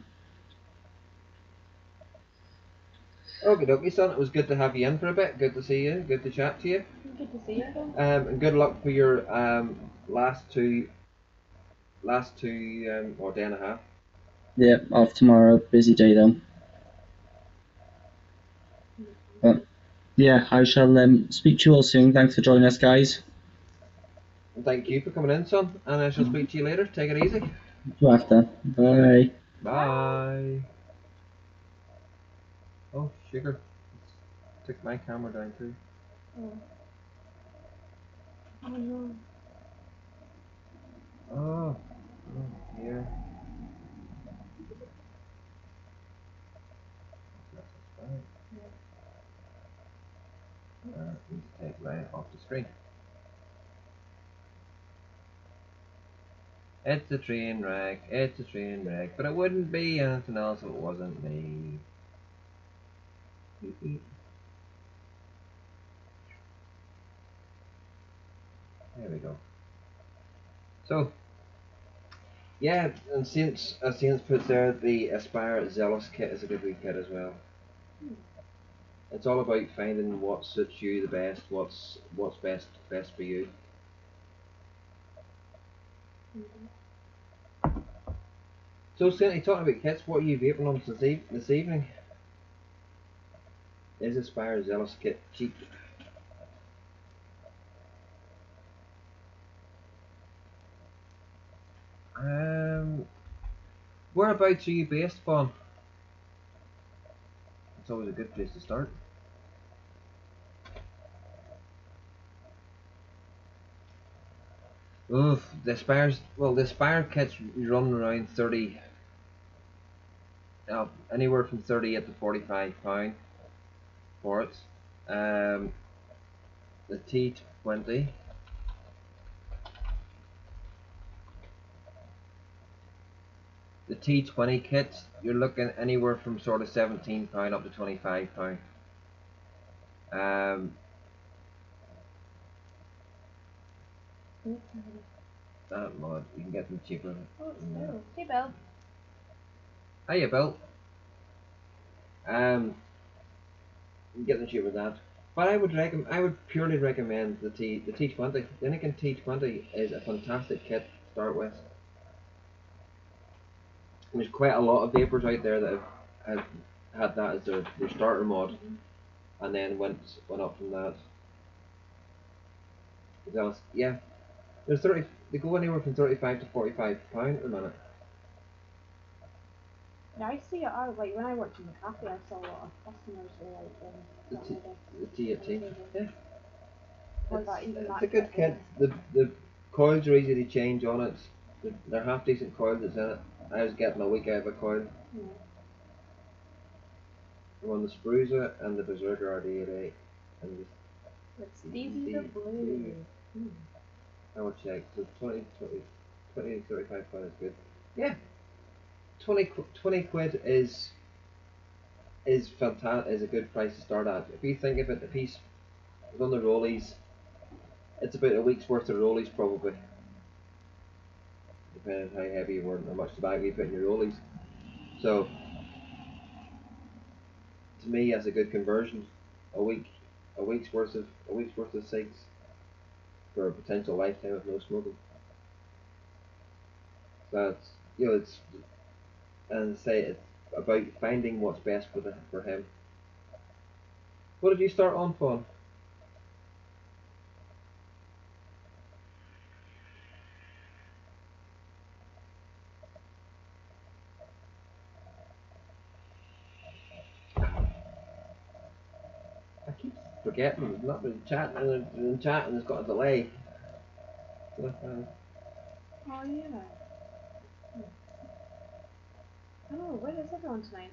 Okie dokie, son. It was good to have you in for a bit. Good to see you. Good to chat to you. Good to see you again. And good luck for your last two or day and a half. Yeah, off tomorrow. Busy day though. But yeah, I shall speak to you all soon. Thanks for joining us, guys. And thank you for coming in, son. And I shall speak to you later. Take it easy. See you after. Bye. Bye. Oh, sugar. Took my camera down too. Oh. Oh no. Oh, here. Need to take Ryan off the screen. It's a train wreck, it's a train wreck, but it wouldn't be anything else if it wasn't me. There we go. So, yeah, and since put there, the Aspire Zealous kit is a good wee kit as well. It's all about finding what suits you the best, what's best for you. So, Cindy, talking about kits, what are you vaping on this evening? Is Aspire Zealous kit cheap? Whereabouts are you based, Fawn? It's always a good place to start. Oof, the Aspire kits run around 30, anywhere from 38 to £45 for it. The T20, the T20 kits, you're looking anywhere from sort of £17 up to £25. That mod, you can get them cheaper. Oh, it's Bill. Hey, Bill. Hiya, Bill. You can get them cheaper than that. But I would purely recommend the T20. The Anakin T20 is a fantastic kit to start with. There's quite a lot of vapors out there that have had that as their starter mod, and then went up from that. Yeah, there's 30. They go anywhere from 35 to £45 a minute. Yeah, I see it out, like when I worked in the cafe, I saw a lot of customers were like, The putting T, their desks the on T18. the table. Yeah. Or that, even It's that a good kit kit. The coils are easy to change on it. They're half decent coils that's in it. I was getting a week out of a coil. Yeah. I'm on the Spruza and the Berserker RD88. And It's Stevie the Blue. I will check. So 20 35 quid is good. Yeah. 20 quid is fantastic. Is a good price to start at. If you think of it, the piece is on the rollies. It's about a week's worth of rollies probably, depending on how heavy you want, how much tobacco you put in your rollies. So to me, that's a good conversion. A week, a week's worth of cigs for a potential lifetime of no smoking. So it's it's and say it's about finding what's best for him. What did you start on, Fawn? I keep forgetting. I've not been chatting and chatting. It's got a delay. So, Oh yeah. Oh, where is everyone tonight?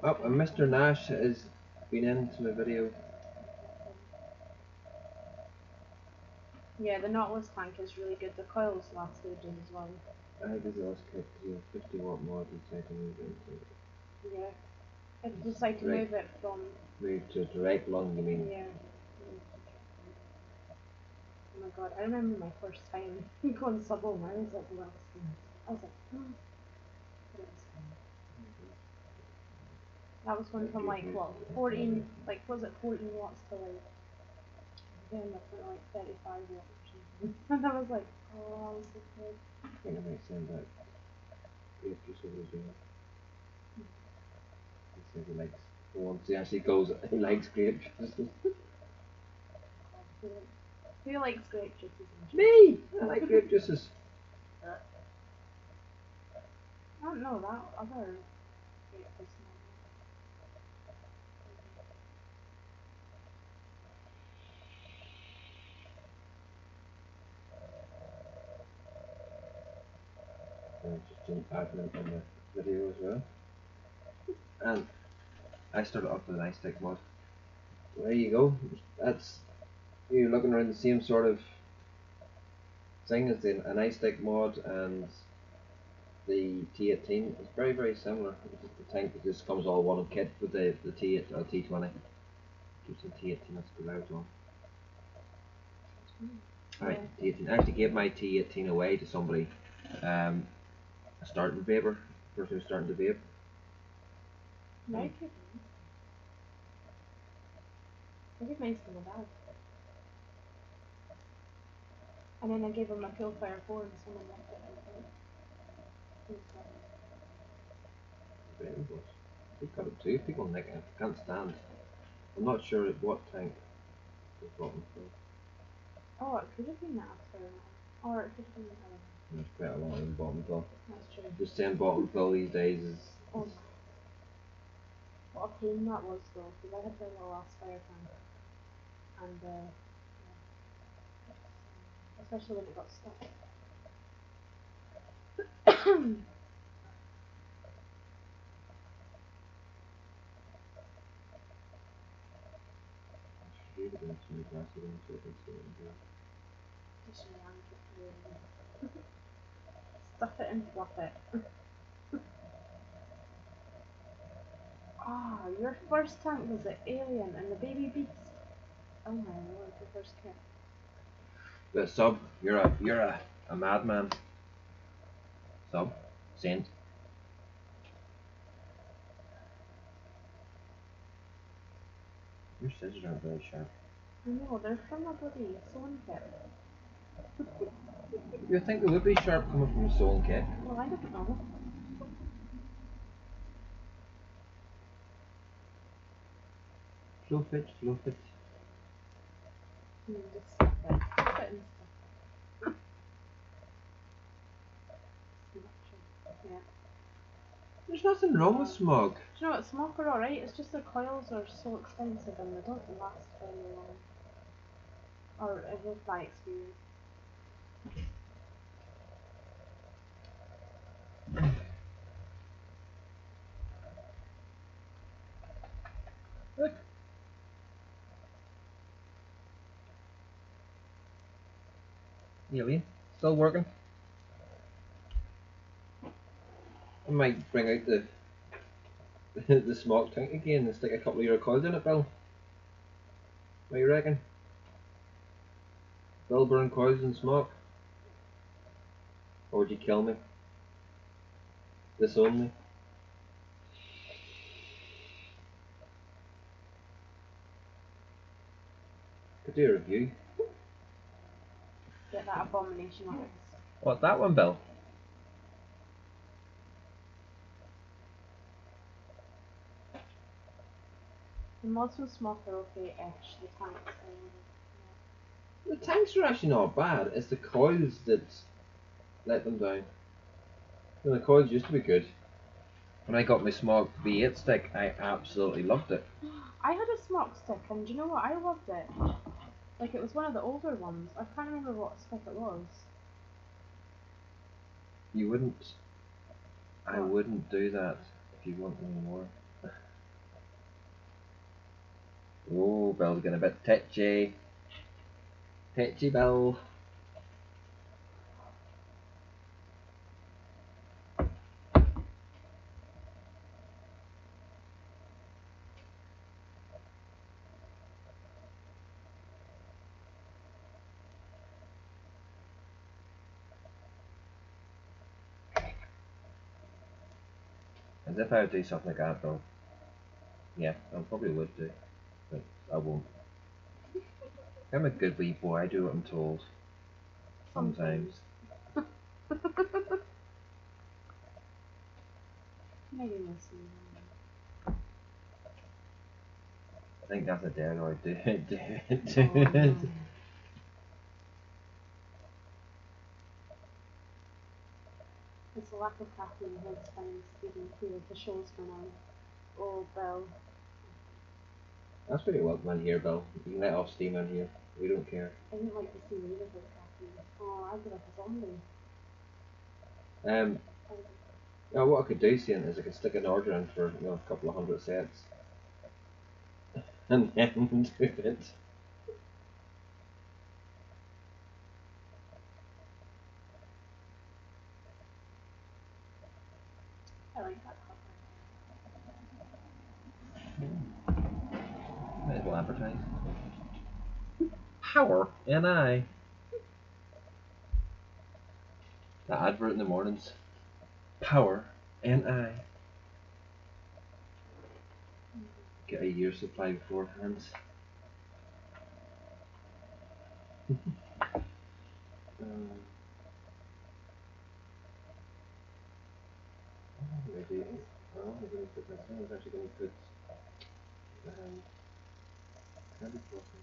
oh, and Mr. Nash has been into my video. Yeah, the knotless tank is really good. The coils last ages as well. I think this is the last clip because 50 watt mod is taking move into Yeah. It's just like to move it from. move to direct lung. You mean? Yeah. Oh my god, I remember my first time going sub-home. I was like, well, I was like, oh. That was going from like what, 14, like was it 14 watts to like, end up at like 35 watts or something. And I was like, oh, I was so good. I think I might send that if you saw the video. He says he likes. Once he actually goes, he likes grape juices. Who likes grape juices? Me! I like grape juices. I don't know that other grape juice. Just an admin on the video as well. And I started off with an ice stick mod. So there you go. That's you're looking around the same sort of thing as an ice stick mod and the T18. It's very very similar. It's just the tank that just comes all one kit with the T8 or T20. Keeps the T18 that's good out on. Alright, T18. I actually gave my T18 away to somebody, a starting vaper, person who's starting to vape. Very good. I give mine to my dad. And then I gave him a Pillfire 4 and someone left it. Very good. He got it too. People nick it. Can't stand. I'm not sure at what tank the bottom from. Oh, it could have been that after. Or it could have been that other. There's quite a lot in bottom fill. That's true. Just saying bottom fill these days is. Oh my. What a pain that was though, because I had the last fire tank. And yeah. Especially when it got stuck. Really going to make acid into it and so on. Just yank it through. Stuff it and fluff it. Ah, your first tank was the alien and the baby beast. Oh my lord, the first kit. The sub, you're a madman. Sub, saint. Your scissors aren't very sharp. I know, they're from a bloody sewing kit. You'd think they would be sharp coming from a sewing kit. Well, I don't know. Fluff it, fluff it. You just stuff it. Stuff it and stuff. Yeah. There's nothing wrong with smog. Do you know what? Smoke are alright. It's just the coils are so expensive and they don't last very long. Or with my experience. Look. Alien, still working. I might bring out the the smoke tank again and stick a couple of your coils in it, Bill. What do you reckon? Bill burn coils and smoke? Or would you kill me? Disown me? Could do a review. Get that abomination off. What, that one, Bill? The mods and smoke are okay-ish. The tanks are The tanks are actually not bad. It's the coils that let them down. The coils used to be good. When I got my smog V8 stick, I absolutely loved it. I had a smoke stick, and do you know what? I loved it. Like, it was one of the older ones. I can't remember what stick it was. You wouldn't. I What? wouldn't do that if you want any more. Oh, Bill's getting a bit tetchy. Tetchy Bill. As if I would do something like that, though. Yeah, I probably would do, but I won't. I'm a good wee boy. I do what I'm told. Sometimes. Maybe we'll see. I think that's a dare I do it. Do it. Oh, Do it. no. It's a lack of caffeine hence fine speaking clear of the shows for now. Oh, Bill. That's pretty welcome in here, Bill. You can let off steam in here. We don't care. I didn't like to see you with caffeine. Oh, I'd be like a zombie. Yeah, what I could do, Ian, is I could stick an order in for a couple of 100 sets, and then do it. I like that cover. Might as well advertise. Power and I. The advert in the mornings. Power and I. Get a year's supply beforehand. Maybe. Oh, I'm going to put this in. I was actually going to put candy floss in.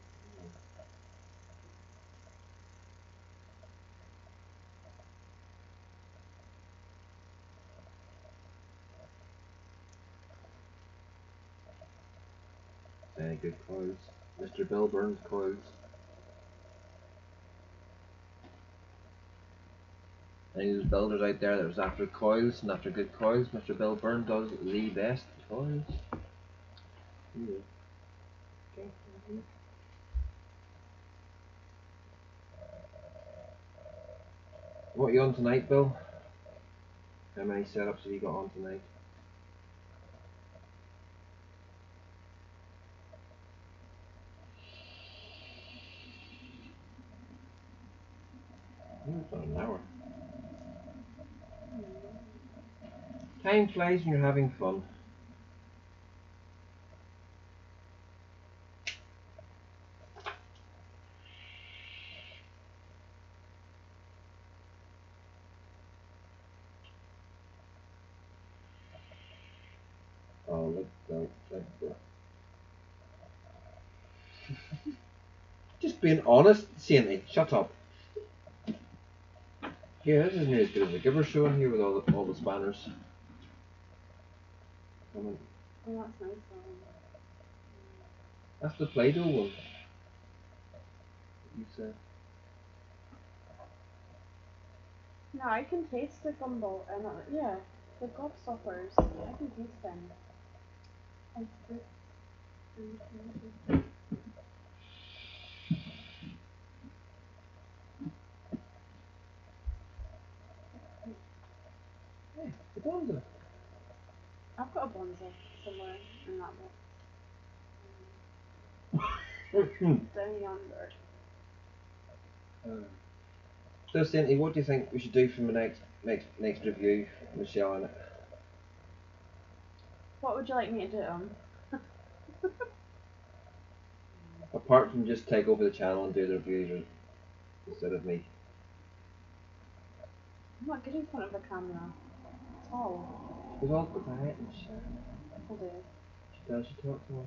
Very good coils. Mr. Bill Burns coils. Any of those builders out there that was after coils and after good coils, Mr. Bill Byrne does the best coils. Yeah. Okay. What are you on tonight, Bill? How many setups have you got on tonight? It's about an hour. Time flies when you're having fun. Oh, look. Just being honest, Saintly, shut up. Yeah, this isn't as good as a giver show in here with all the spanners. coming. Oh, that's nice one. That's the Play-Doh one. You said. No, I can taste the gumball, and yeah, the gobstoppers, I can taste them. It's good. Hey, the Bonzo. I've got a Bonzo somewhere in that box. Down yonder. So, Cindy, what do you think we should do for the next review, Michelle? And What would you like me to do it on? apart from just take over the channel and do the reviews instead of me. I'm not good in front of a camera at all. We've all quiet and shit. I do. She does, she talks more.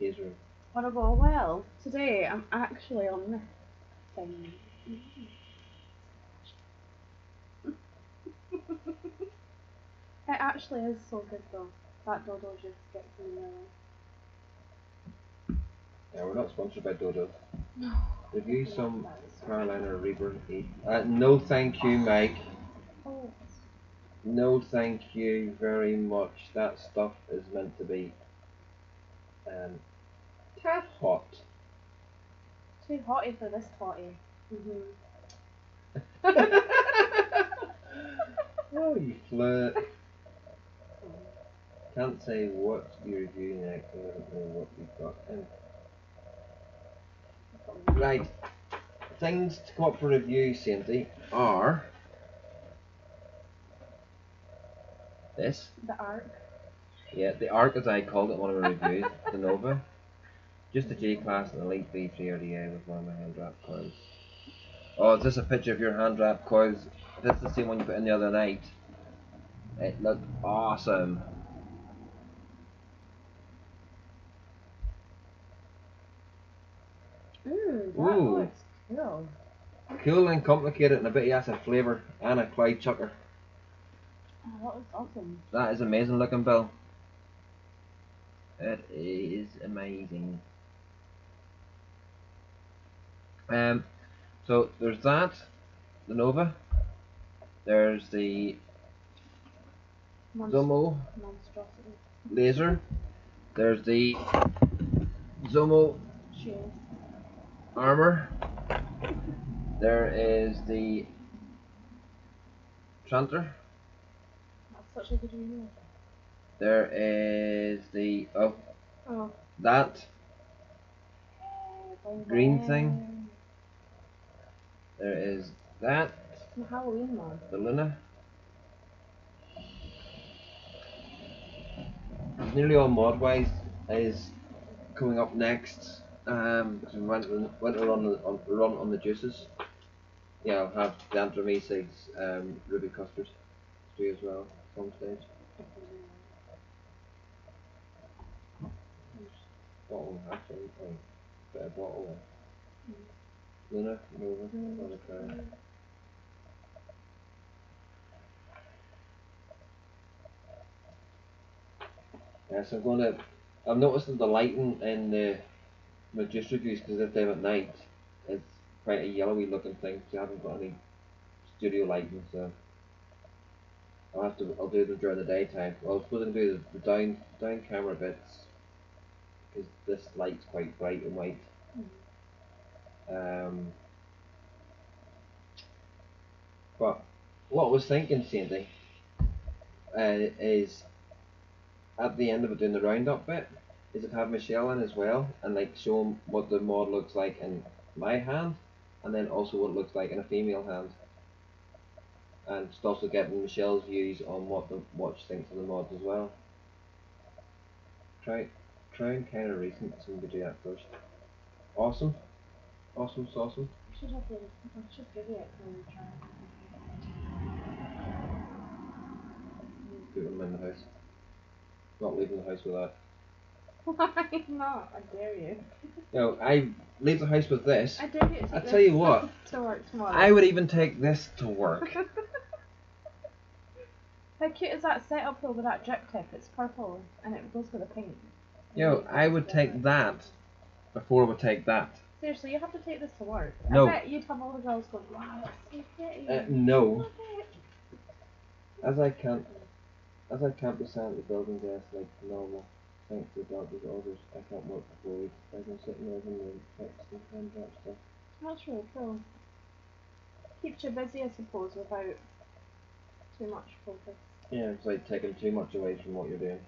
Taser. Wanna go? Well, today I'm actually on this thing. It actually is so good though. That dodo just gets me really. Yeah, we're not sponsored by Dodo. No. Review some Carolina Reaper 8. No thank you, Mike. Oh. No thank you very much. That stuff is meant to be tad hot. Too hotty for this totty. Oh, you flirt. Can't say what you're reviewing next. I don't know what you've got in. Right. Things to come up for review, Cindy, are this. The arc. Yeah, the Arc, as I called it in one of my reviews, the Nova. Just a J-Class and Elite V3 RDA with one of my hand wrap coils. Oh, is this a picture of your hand wrap coils? This is the same one you put in the other night. It looked awesome. That Ooh. looks cool. Cool and complicated and a bit of acid flavour and a Clyde chucker. Oh, that looks awesome. That is amazing looking, Bill. It is amazing. So there's that, the Nova. There's the Zomo Monstrosity. laser. There's the Zomo Shield. armor. There is the Tranter. That's such a good review. There is the Oh. that Bling green bling. thing. There is that, The Halloween one. the Luna. Nearly all Modwise is coming up next. Because we went to run on the juices. Yeah, I'll have the Andromese's Ruby Custard to do as well at some stage. Bottle actually, bit of bottle. Luna, Nova, Luna Crown. Yeah, so I'm going to. I've noticed that the lighting in my juice reviews, because this time at night, it's quite a yellowy looking thing. So I haven't got any studio lighting, so I'll do them during the daytime. Well, I was supposed to do the down camera bits, because this light's quite bright and white. But what I was thinking, Sandy, is at the end of it doing the roundup bit, is it have Michelle in as well, and like show them what the mod looks like in my hand, and then also what it looks like in a female hand, and just also getting Michelle's views on what the watch thinks of the mod as well. Try and kind of recent, so we could do that first. Awesome. Awesome. I should have the. I should give it when we try. Put them in the house. Not leaving the house with that. Why not? I dare you. No, I leave the house with this. I dare you to take I this tell you what, to work tomorrow. I would even take this to work. How cute is that setup though with that drip tip? It's purple and it goes with the pink. Yo, I would take that before I would take that. Seriously, you have to take this to work. No. I bet you'd have all the girls going, wow, that's so pretty. No. Look it. As I can't be sat at the building desk like normal, thanks to the doctor's orders, I can't work for 4 weeks. I've been sitting there and texting contract stuff. That's really cool. Keeps you busy, I suppose, without too much focus. Yeah, it's like taking too much away from what you're doing.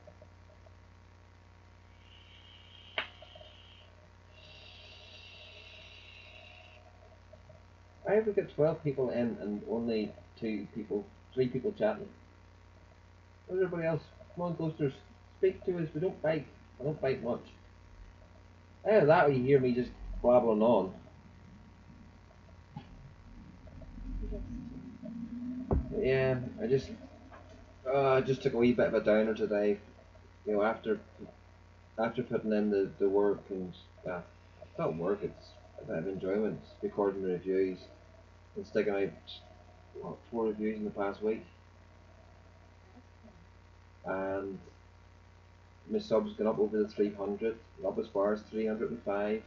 I ever get 12 people in and only 3 people chatting. Where's everybody else? Come on, ghosters, speak to us. We don't bite. I don't bite much. Either that or you hear me just blabbling on. But yeah, I just took a wee bit of a downer today. You know, after putting in the work and it's not work, it's a bit of enjoyment, recording the reviews and sticking out 4 reviews in the past week. And my subs gone up over the 300, up as far as 305,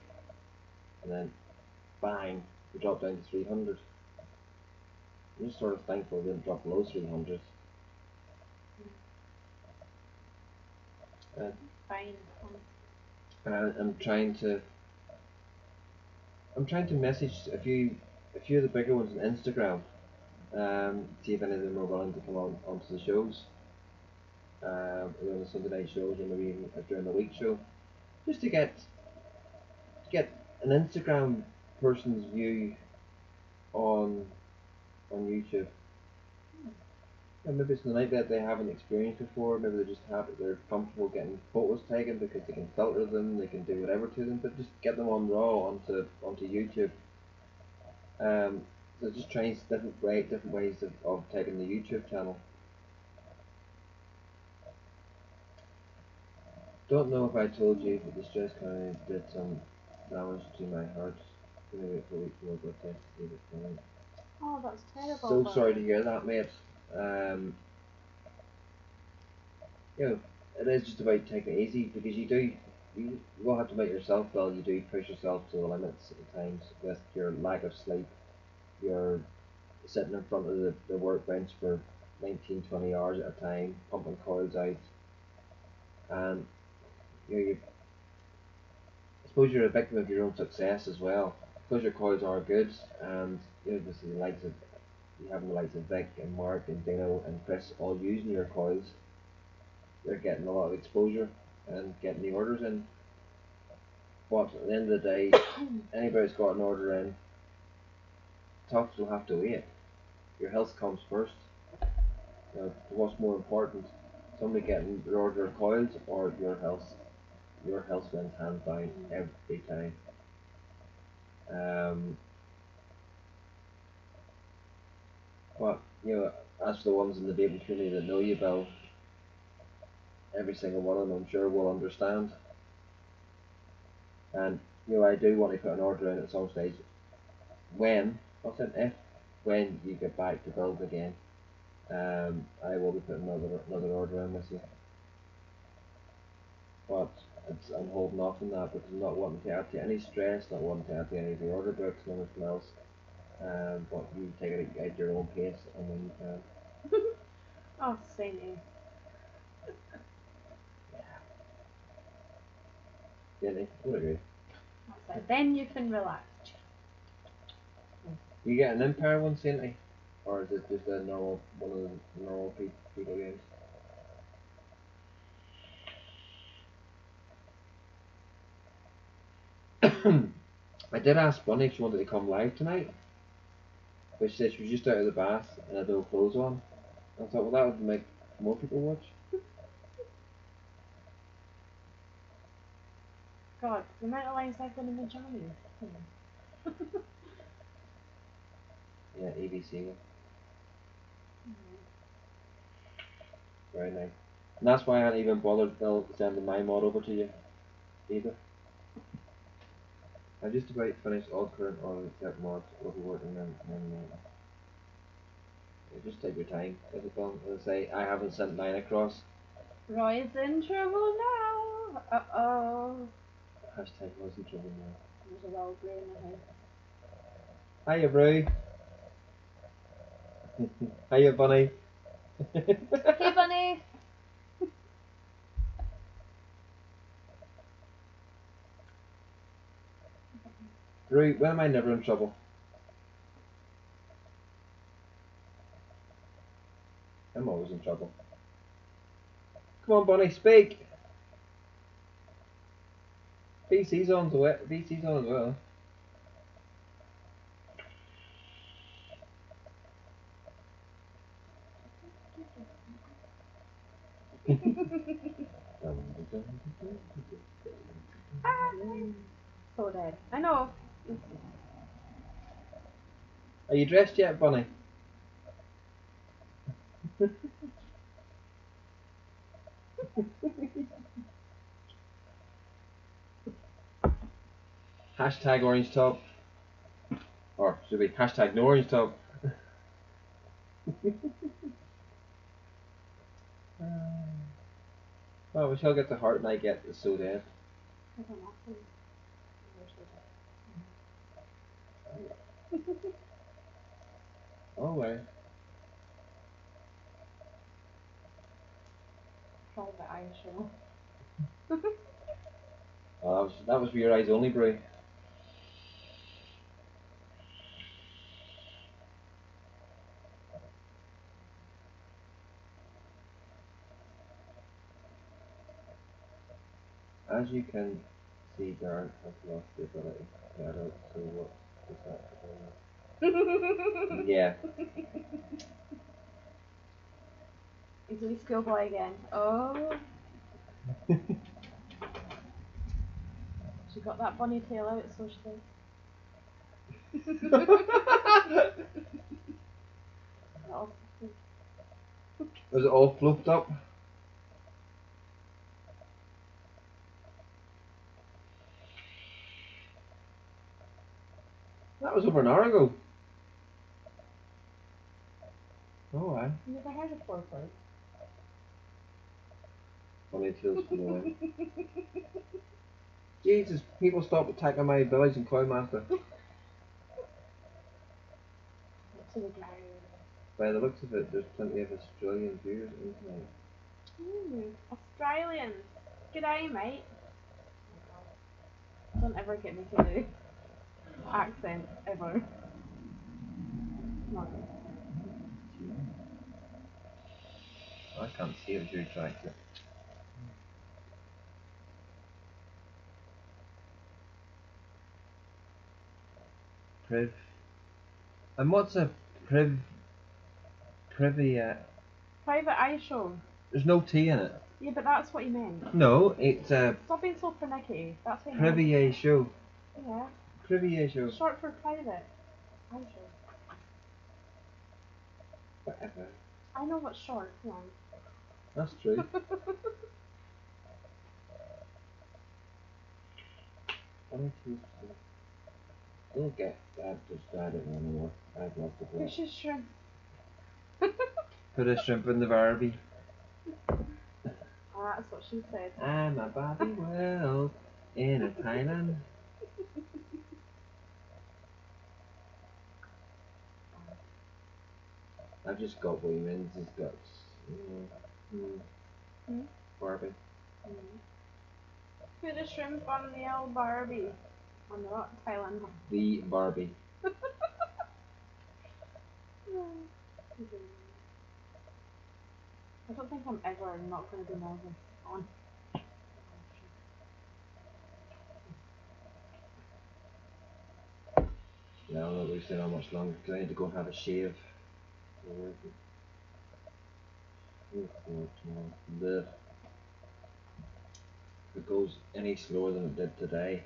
and then bang, we dropped down to 300. I'm just sort of thankful we didn't drop below 300. Fine. I'm trying to message a few of the bigger ones on Instagram, see if any of them are willing to come onto the shows, on the Sunday night shows or maybe even during the week show, just to get an Instagram person's view on YouTube. And maybe it's something that they haven't experienced before. Maybe they're comfortable getting photos taken because they can filter them, they can do whatever to them, but just get them on raw onto YouTube. So just trying different ways of taking the YouTube channel. Don't know if I told you, but the stress kind of did some damage to my heart. Maybe a week more about this. Oh, that's terrible. So sorry to hear that, mate. You know, it is just about taking it easy because you will have to make yourself feel you do push yourself to the limits at times with your lack of sleep. You're sitting in front of the workbench for 19-20 hours at a time, pumping coils out, and I suppose you're a victim of your own success as well. Because your coils are good, and this is you have the likes of Vic and Mark and Dino and Chris all using your coils. They're getting a lot of exposure and getting the orders in. But at the end of the day, anybody's got an order in, tough will have to wait. Your health comes first. What's more important, somebody getting their order of coils or your health? Your health wins hands down every time. But as for the ones in the vaping community that know you, Bill, every single one of them I'm sure will understand. And I do want to put an order in at some stage when you get back to build again. I will be putting another order in with you. But I'm holding off on that because I'm not wanting to add to any stress, not wanting to add to any of the order books and anything else. But you take it at your own pace and when you can. Oh, same. Yeah, I would agree. Then you can relax. You get an Empire one, Sainty? Or is it just one of the normal people games? I did ask Bunny if she wanted to come live tonight, but she said she was just out of the bath and had no clothes on. I thought, well, that would make more people watch. God, the amount of lines I've done in my journey. Yeah, ABC one. Very nice. And that's why I hadn't even bothered sending my mod over to you either. I just about finished all current or except mods will be working on Yeah, just take your time. Get it done. As I say, I haven't sent mine across. Roy's in trouble now. Uh-oh. Hashtag was in trouble now. There's a wild grey in the house. Hiya, Bru. Hiya, Bunny. Hey, Bunny. Bru, when am I never in trouble? I'm always in trouble. Come on, Bunny, speak. VC's on to it. VC's on as well. So dead. I know. Are you dressed yet, Bunny? Hashtag orange top. Or should be hashtag no orange top. Well, we shall get the heart and I get the so dead. Oh, well. Private eye show. Oh, that was for your eyes only, Bru. As you can see, Darren has lost the ability to edit, so what is that? Yeah. He's a wee schoolboy again. Oh. She got that bunny tail out socially. Was it all fluffed up? That was over an hour ago. Oh, I. You never heard of foreplay? Funny tales from the way. Jesus, people stop attacking my village in Cloudmaster. To the ground. By the looks of it, there's plenty of Australian viewers in tonight. Australians. G'day, mate. Don't ever get me to do accent ever. Not good. I can't see it through tractor. Priv. And what's a privy? Private eye show. There's no T in it. Yeah, but that's what he meant. No, it's a Stop being so pernickety. That's what he privy meant. show. Yeah. Privy show. Short for private. Eye show. Whatever. I know what's short. Come on. That's true. Funny tales. I don't get that. Just I don't know anymore. I've lost the plot. Fish is shrimp. Put a shrimp in the Barbie. Oh, that's what she said. I'm a Barbie world in a Thailand. I've just got women's guts. Barbie. Put a shrimp on the old Barbie. On the rock Thailand. The Barbie. I don't think I'm ever not going to be nervous on. Yeah, I'm not really staying on much longer because I need to go and have a shave. If it goes any slower than it did today,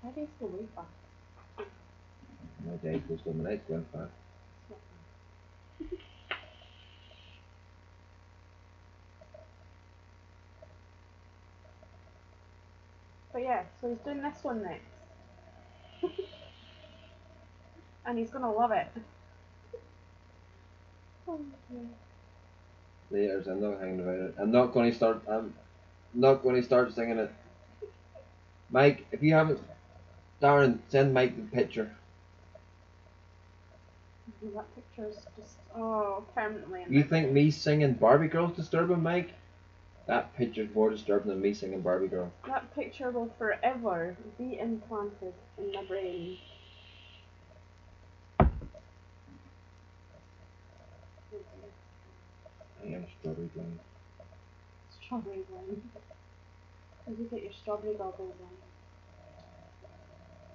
My days go way fast. my day goes slow, my night's going fast. But yeah, so he's doing this one next. And he's going to love it. Oh, yeah. Laters, I'm not hanging about it. I'm not going to start. I'm not going to start singing it. Mike, if you haven't, Darren, send Mike the picture. That picture's just, oh, permanently in You my think brain. me singing Barbie Girl's disturbing, Mike? That picture's more disturbing than me singing Barbie Girl. That picture will forever be implanted in my brain. I am strawberry blind. Strawberry blind. Did you get your strawberry goggles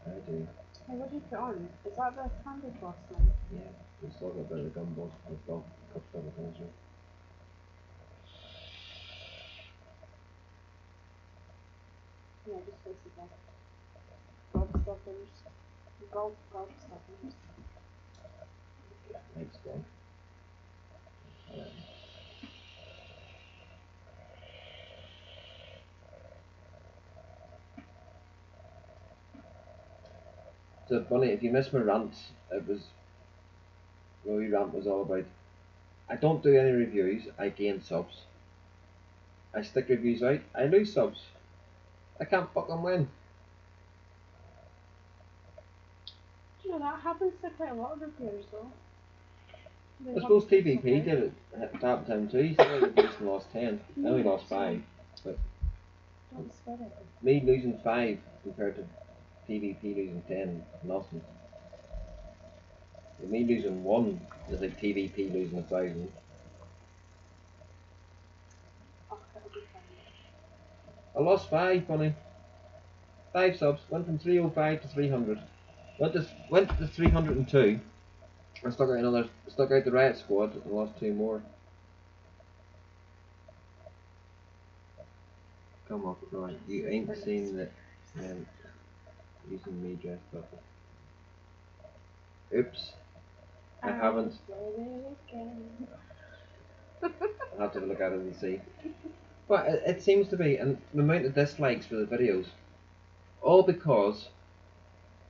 on? I do. Hey, what did you put on? Is that the candy floss one? Yeah, we still got a bit of the gumballs. We've got a couple of things. Yeah, just basically gobstoppers. Gobstoppers. Mike's gone. So funny, if you missed my rant, it was my wee rant was all about I don't do any reviews, I gain subs. I stick reviews out, I lose subs. I can't fucking win. You know, that happens to quite a lot of reviewers though. They I have suppose to TVP suffer. did it at that time too. He still reduced and lost 10. I only lost 5. But Don't sweat it. me losing 5 compared to TVP losing 10, nothing. Me losing 1 is like TVP losing 1,000. Oh, it'll be fine. I lost 5, funny. 5 subs. Went from 305 to 300. Went to 302. I stuck out the Riot Squad and lost 2 more. Come up, right? You ain't seen that using me dressed up. Oops. I haven't. I'll have to look at it and see. But it seems to be, and the amount of dislikes for the videos, all because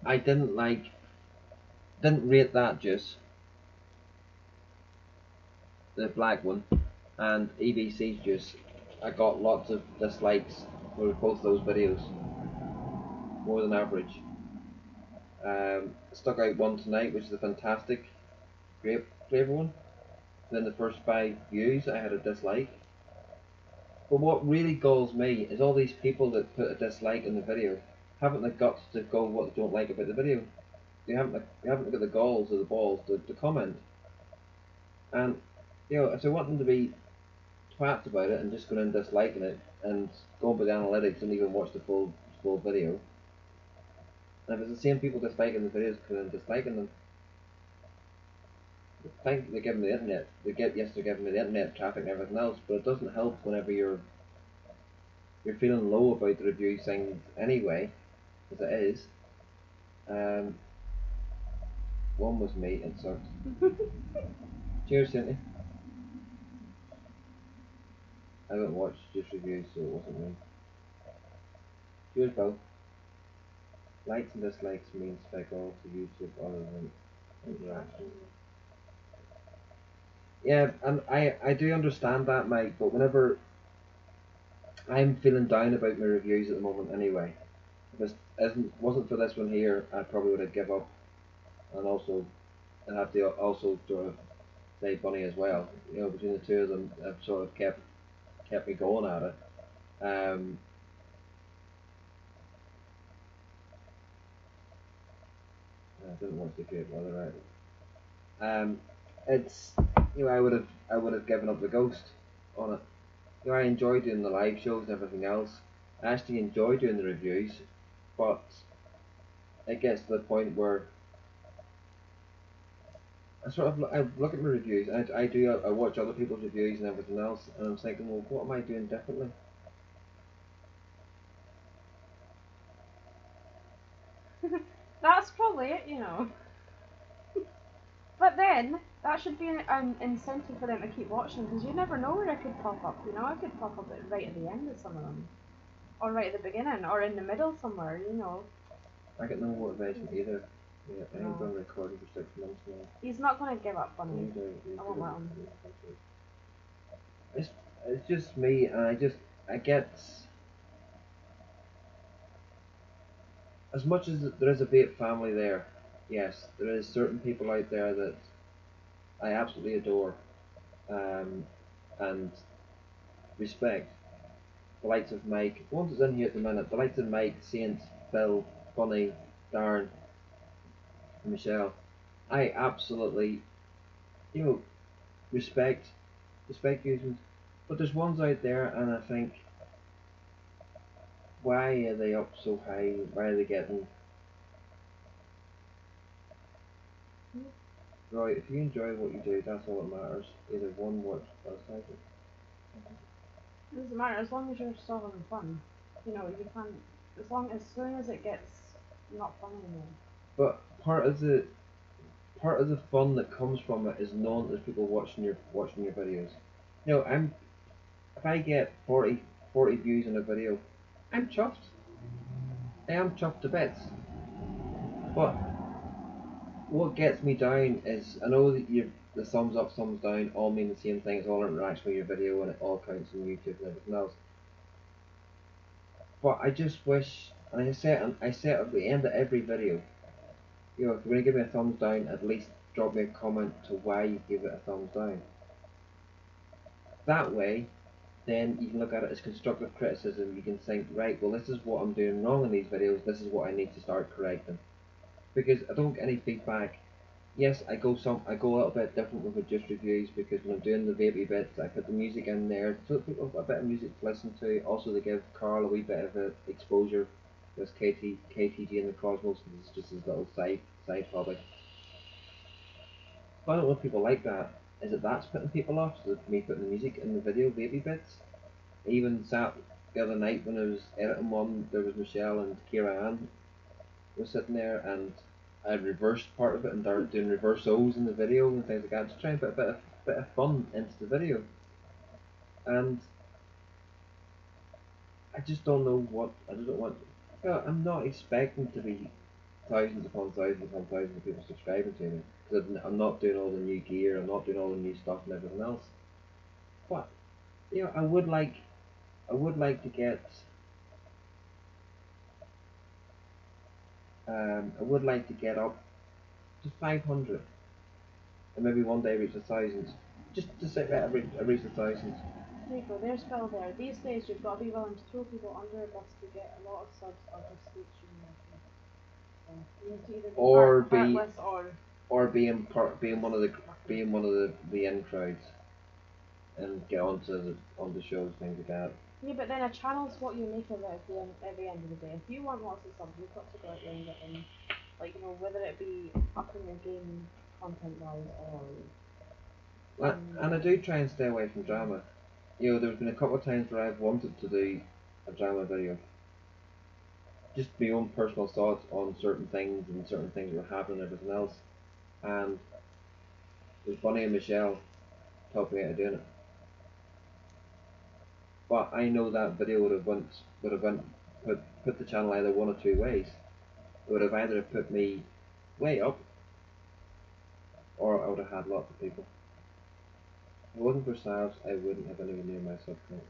I didn't rate that juice, the black one, and EBC's juice. I got lots of dislikes for both those videos, more than average. Stuck out one tonight, which is a fantastic grape flavour one. Then the first 5 views, I had a dislike. But what really galls me is all these people that put a dislike in the video haven't the guts to go what they don't like about the video. They haven't got the galls or the balls to comment. And if they're wanting to be twats about it and just going and disliking it and going by the analytics and even watch the full video. And if it's the same people disliking the videos going and disliking them, thank they're giving me the internet. They're giving me the internet traffic and everything else, but it doesn't help whenever you're feeling low about the review things anyway, as it is. One was me, it sucked. Cheers, Cynthia. I haven't watched just reviews, so it wasn't me. Cheers, Bill. Likes and dislikes mean spec all to YouTube other than interaction. Yeah, and I do understand that, Mike, but whenever I'm feeling down about my reviews at the moment anyway, if it wasn't for this one here, I probably would have give up, and also I'd have to also sort of say Bunny as well. Between the two of them, have sort of kept me going at it. I didn't watch the great weather right. It's I would have given up the ghost on it. I enjoy doing the live shows and everything else. I actually enjoy doing the reviews, but it gets to the point where I look at my reviews. I watch other people's reviews and everything else, and I'm thinking, well, what am I doing differently? That's probably it, But then, that should be an incentive for them to keep watching, because you never know where it could pop up, I could pop up right at the end of some of them. Or right at the beginning, or in the middle somewhere, I get no motivation either. Yeah, I ain't No. been recording for 6 months now. He's not gonna give up on me. You I won't let him. It's, it's just me, and I get, as much as there is a vape family there, yes, there is certain people out there that I absolutely adore, and respect. The likes of Mike, the ones that's in here at the minute, the likes of Mike, Saint, Bill, Bunny, Darren, and Michelle. I absolutely, you know, respect, users. But there's ones out there, and I think, why are they up so high? Why are they getting? Right, if you enjoy what you do, that's all that matters. Either one works, or it. It doesn't matter as long as you're still having fun. You know, you can't. As soon as it gets not fun anymore. But part of the fun that comes from it is knowing there's people watching your videos. You know, if I get 40 views on a video, I'm chuffed. I am chuffed to bits. But what gets me down is I know that the thumbs up, thumbs down all mean the same thing. It's all interaction with your video and it all counts on YouTube and everything else. But I just wish, and I say it at the end of every video, you know, if you're going to give me a thumbs down, at least drop me a comment to why you give it a thumbs down. That way, then you can look at it as constructive criticism. You can think, right, well, this is what I'm doing wrong in these videos. This is what I need to start correcting. Because I don't get any feedback. Yes, I go a little bit different with just reviews because when I'm doing the vapey bits, I put the music in there so that people have a bit of music to listen to. Also, to give Carl a wee bit of exposure. There's KTG in the Cosmos. It's just his little side hobby. But I don't know if people like that. Is it that's putting people off? Is it me putting the music in the video vapey bits? I even sat the other night when I was editing one. There was Michelle and Kira Ann was sitting there, and I reversed part of it and started doing reverse O's in the video and things like that, just trying to put a bit of fun into the video. And I just don't know what I just don't want. You know, I'm not expecting to be thousands upon thousands upon thousands of people subscribing to me because I'm not doing all the new gear, I'm not doing all the new stuff and everything else. But you know, I would like to get. I would like to get up to 500 and maybe one day reach 1,000. Just to say that I reached 1,000. There you go, there's Phil there. These days you've got to be willing to throw people under a bus to get a lot of subs or just reach you. So you need to either be heartless or being one of the in crowds and get onto shows, things like that. Yeah, but then a channel's what you make of it at the end of the day. If you want lots of subs, you've got to go out there and get them. Like, you know, whether it be upping your game content wise or. And I do try and stay away from drama. You know, there's been a couple of times where I've wanted to do a drama video. Just my own personal thoughts on certain things and certain things that were happening and everything else. And there's Bunny and Michelle taught me how to do it. But I know that video would have put the channel either one or two ways. It would have either put me way up, or I would have had lots of people. If it wasn't for Savs, I wouldn't have anywhere near my sub count.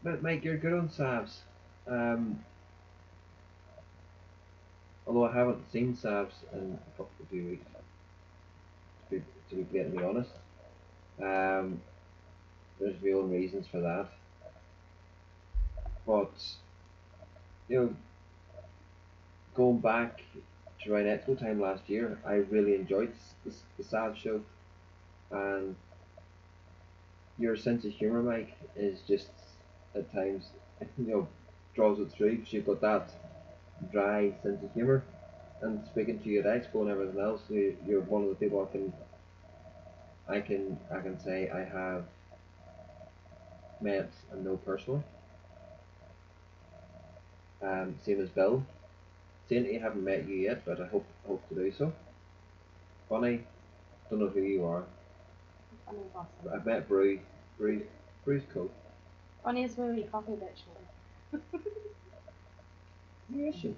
But Mike, you're good on Savs. Although I haven't seen Savs in a few weeks, to be blatantly honest. There's real reasons for that. But, you know, going back to Ryan Expo time last year, I really enjoyed the Savs show. And your sense of humour, Mike, is just at times, you know, draws it through because you've got that dry sense of humour. And speaking to you at Expo and everything else, you're one of the people I can say I have met and know personally. Same as Bill. Saying I haven't met you yet, but I hope to do so. Funny, don't know who you are. I've met Bree. Bree's cool. Funny is where we coffee bitch now. Who is she?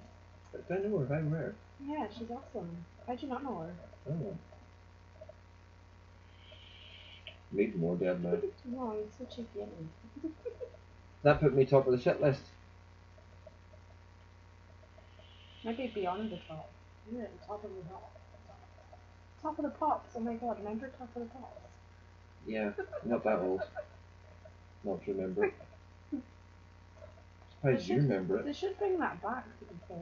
I don't know her, I met her. Yeah, she's awesome. How'd you not know her? I don't know. Meet more dead now. No, he's so cheeky, isn't he? That put me top of the shit list. Maybe beyond the top. You're at the top of the top. Top of the pops, oh my god, remember top of the pops? Yeah, not that old. Not to remember it. Suppose you remember it. They should bring that back, to be fair.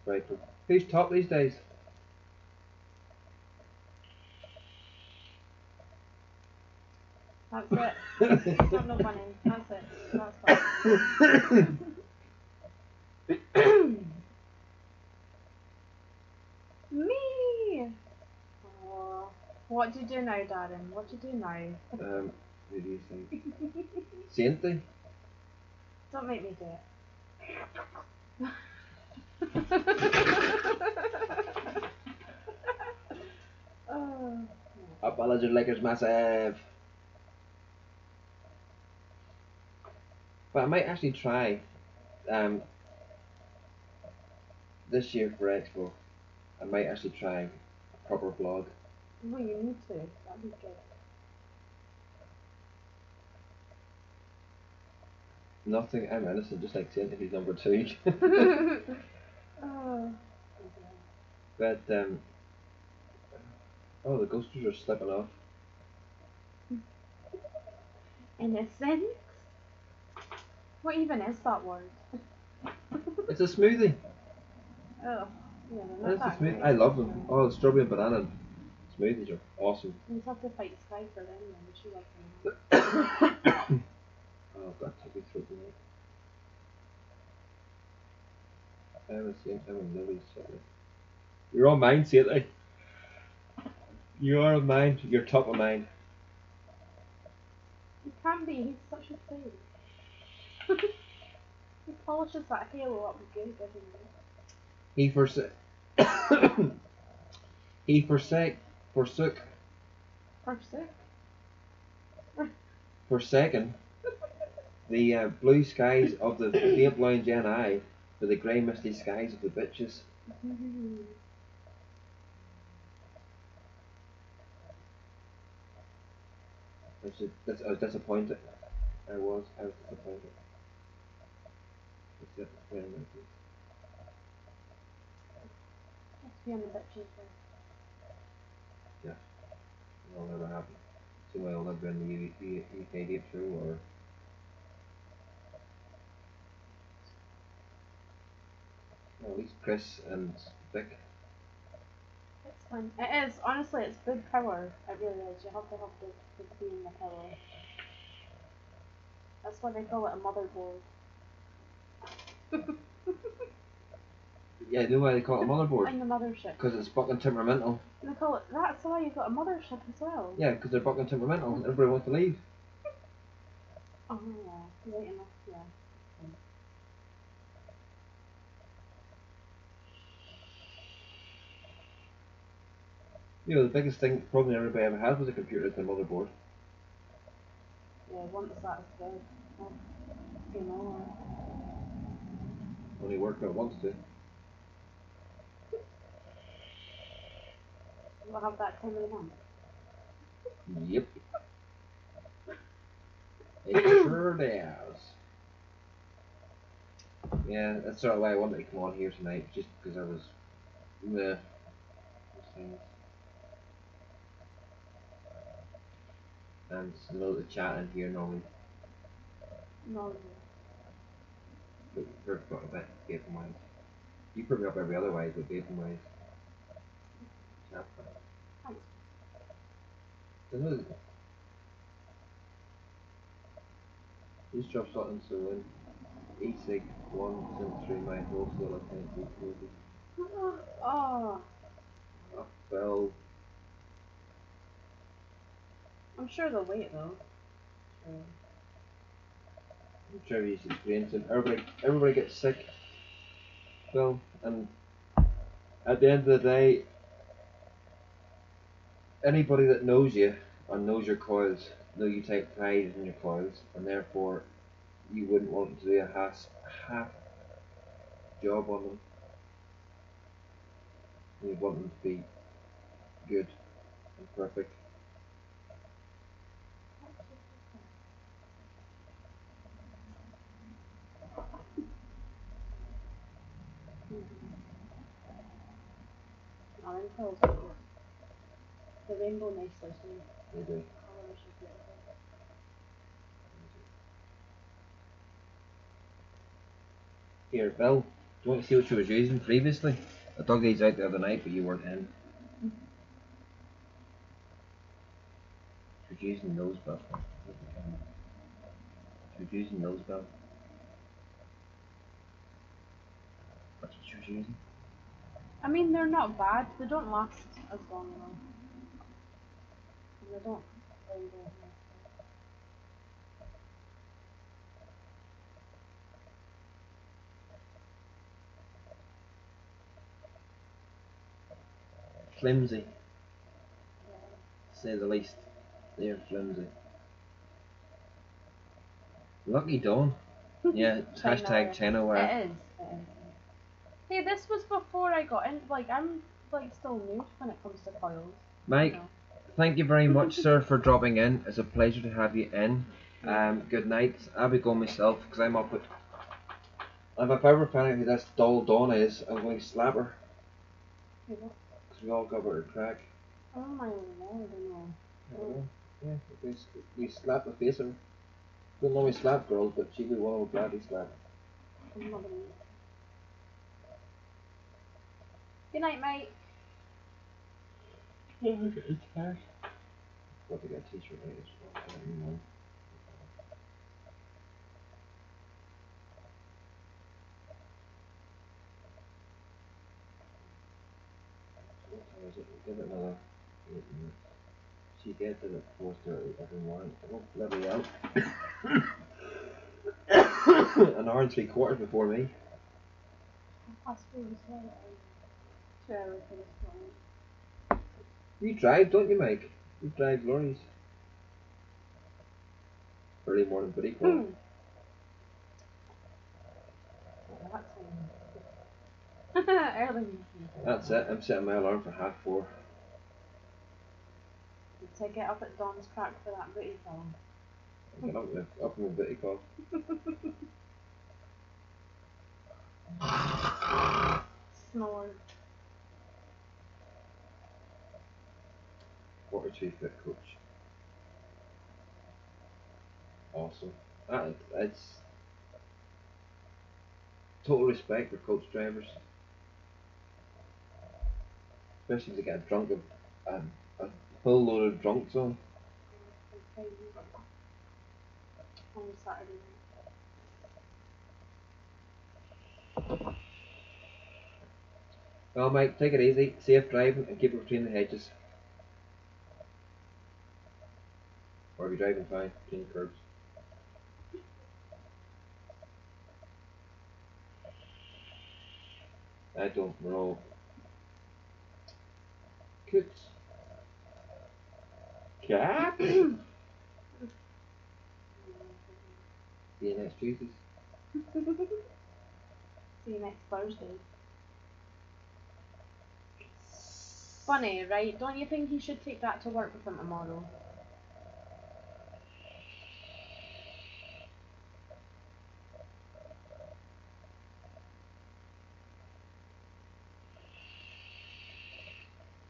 Right, cool. Who's top these days? That's it. Not no money. That's it. That's fine. Me! Oh, what do you do now, Darren? What do you do now? Who do you think? Sainty? Don't make me do it. Oh. Up Ballagher Lakers massive. But I might actually try this year for Expo. I might actually try a proper vlog. Well, you need to. That'd be good. Nothing, I'm innocent, just like Sainty, who's number 2. Oh. But, oh, the ghosters are slipping off. Innocent? What even is that word? It's a smoothie. Oh, yeah, they're It's not a that smoothie. great. I love them. Oh, the strawberry and banana smoothies are awesome. You just have to fight Sky for them, and she like them. Oh, I've got to be through tonight. I haven't seen him in Lily's certainly. You're on mine, Sainty. You are on mine. You're top of mine. He can be, he's such a fool. He polishes that halo up good, doesn't he? He forsook. He forsook. Forsaken the blue skies of the Vape Lounge NI for the grey misty skies of the bitches. I was disappointed. I was disappointed. It's disappointing. Let's be on the bitches then. Yeah, it'll never happen. Somebody will never in the UK Vape Show or. Well, at least Chris and Vic. It's fun. It is, honestly, it's big power. It really is. You have to have the key in the power. That's why they call it a motherboard. Yeah, you know why they call it a motherboard? And the mothership. Because it's fucking temperamental. And they call it, that's why you've got a mothership as well. Yeah, because they're fucking temperamental. Everybody wants to leave. Oh yeah, right enough, yeah. You know, the biggest thing probably everybody ever had was a computer as the motherboard. Yeah, once that's dead, oh, you know. Only worked out once to. We'll have that time of the month. Yep. It sure does. Yeah, that's sort of why I wanted to come on here tonight, just because I was meh. And just a little bit of chat in here normally. No. But we're got a bit vaping wise. You put me up every other way, but vaping wise. Chat. Thanks. Just drop something so when e-cig 1 sent through my wholesale account recorded. Oh, Up 12. I'm sure they'll wait though. Sure. I'm sure he's experiencing. Everybody gets sick. Well, and at the end of the day, anybody that knows you and knows your coils know you take pride in your coils, and therefore you wouldn't want to do a half job on them. and you want them to be good and perfect. Oh, them pills are good. The rainbow nicely too. They do. Colours are beautiful. Here, Bill, do you want to see what she was using previously? I dug these out the other night, but you weren't in. She was using those, Bill. She was using those, Bill. That's what she was using. I mean, they're not bad. They don't last as long though. And they don't label nicely. Flimsy, Yeah. to say the least. They're flimsy. Lucky Dawn. Yeah, it's hashtag China wear. It is. It is. Hey, this was before I got in. Like, I'm like still new when it comes to coils. Mike, You know. thank you very much, sir, for dropping in. It's a pleasure to have you in. Good night. I'll be going myself because I'm up at. If I've ever found out who this dull Dawn is, I'm going to slap her. Hey, what? Because we all got her a crack. Oh my lord, I know. Oh. Yeah, we slap the face of her. Don't normally slap girls, but she'd be one of the gladly slap. I'm not gonna. Good night, mate. Got to get a t-shirt made as well. I don't know. What time is it? We'll give it another 8 minutes. She gets it at 4:30 every morning. Oh, bloody hell. An hour and 3/4 before me. Possibly as well. 2 hours for this one. You drive, don't you, Mike? You drive lorries. Early morning booty call. That's early. That's it. I'm setting my alarm for 4:30. To get up at dawn's crack for that booty call. Get up in the booty call. Snore. 42-foot coach. Awesome. It's total respect for coach drivers. Especially if they get a full load of drunks on. On Saturday night. Well, Mike, take it easy, safe driving, and keep it between the hedges. Or be driving fine between the curbs. I don't know. Cooks. Cats. See you next Tuesday. See you next Thursday. Funny, right? Don't you think he should take that to work with him tomorrow?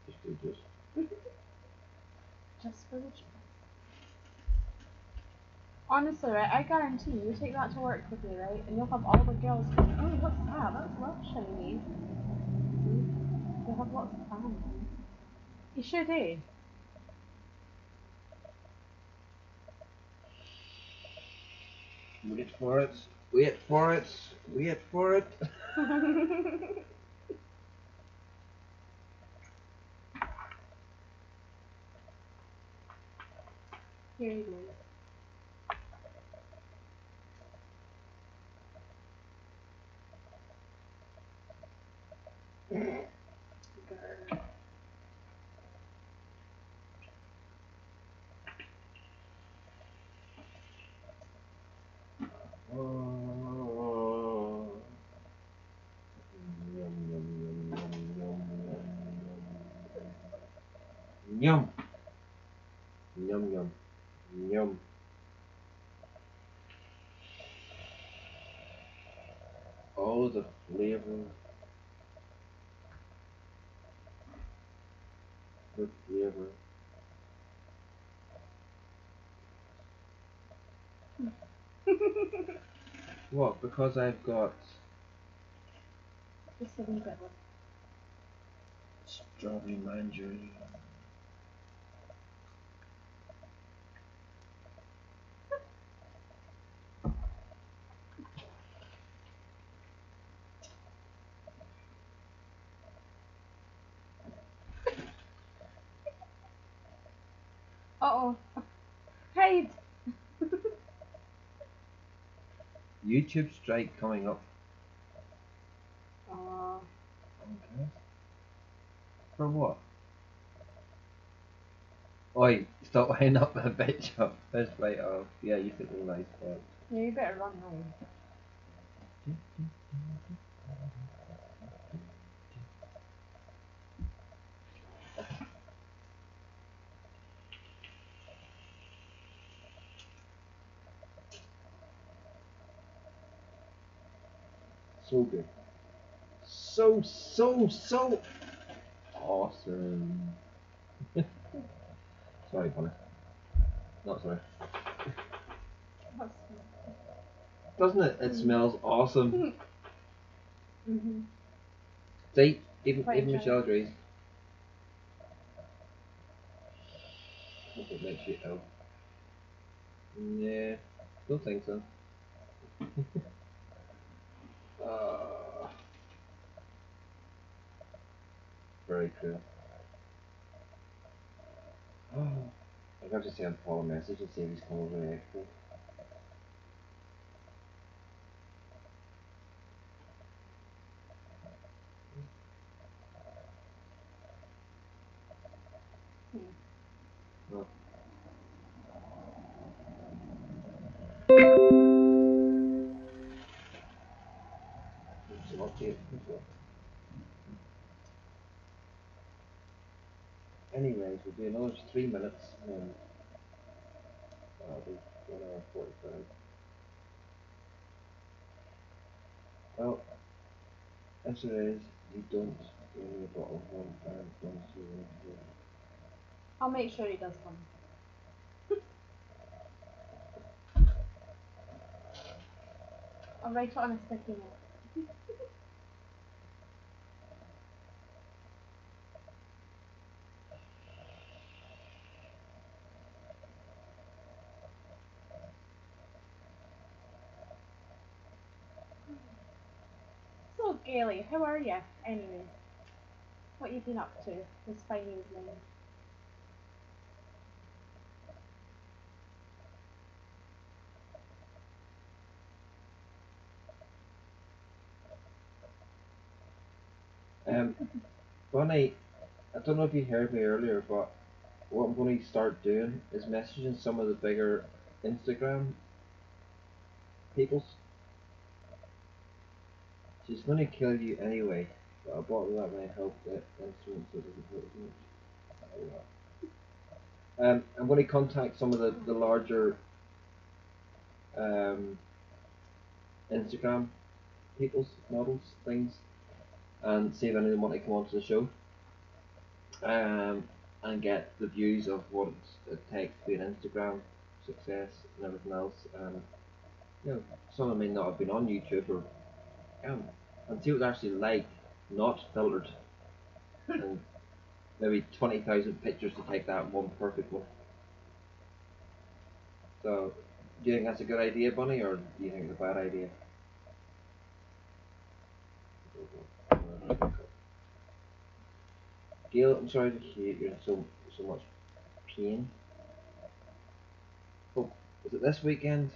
Just do this. Just for the chance. Honestly, right? I guarantee you take that to work with you, right? And you'll have all the girls going, oh, what's that? That's love shiny. See? You'll have lots of fun. You should, eh? Wait for it. Wait for it. Wait for it. Here he goes. Grr. Oh. Yum, yum, yum, yum, yum, yum. Yum. Yum yum. Yum. Oh, the flavor. The flavor. What? Because I've got Just a wee bit of strawberry mandarin. Uh-oh. Hide! YouTube strike coming up. Aw. Okay. For what? Oi, stop winding up a bitch up. First right off. Yeah, you took the nice part. Yeah, you better run home. So good. So awesome. Sorry, Bonnie. Not sorry. That's Doesn't it? It smells awesome. mm-hmm. See, Quite even a Michelle giant. agrees. Hope it makes you ill. Nah, don't think so. uh, very cool. Oh, I got to send Paul a message and see if he's come over to Expo. Oh, it's a lot, Kate. It's a lot. Anyways, we'll do another 3 minutes and that'll be 1 hour 45. Well, answer is you don't only a bottle of one and one two. I'll make sure he does come. I'll write it on a sticky note. So, Gailey, how are you? Anyway, what you been up to this fine evening? Bonnie, I don't know if you heard me earlier, but what I'm going to start doing is messaging some of the bigger Instagram peoples. She's going to kill you anyway, but a bottle that may help the instrument so it doesn't hurt as much. I'm going to contact some of the larger um, Instagram people's models, things, and see if any of them want to come onto the show. And get the views of what it takes to be an Instagram success and everything else. You know, some of them may not have been on YouTube or and see what they're actually like, not filtered, and maybe 20,000 pictures to take that one perfect one. So, do you think that's a good idea, Bunny, or do you think it's a bad idea? Gail, I'm sorry to hear you're in so much pain. Oh, is it this weekend?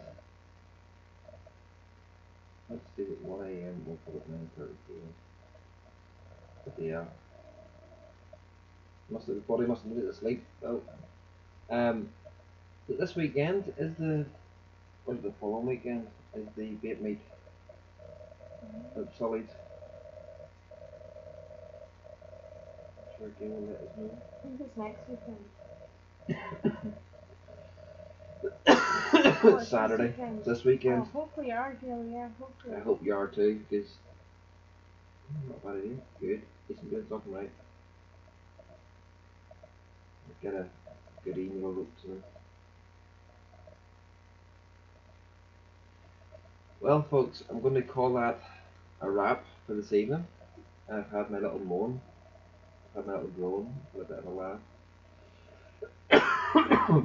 Let's see what 1 a.m. we'll put it 9:30 p.m. But yeah. The body must have needed to sleep. Oh. This weekend is or the following weekend is the Vape meet at Solid. for a game and let us know. I think it's next weekend. It's Saturday. This weekend. Oh, hopefully you are, Gail, yeah, hopefully. I hope you are too, because not a bad idea. Good. Isn't doing something right. Get a good email wrote to them. Well, folks, I'm going to call that a wrap for this evening. I've had my little moan, I've had my little groan, had a bit of a laugh.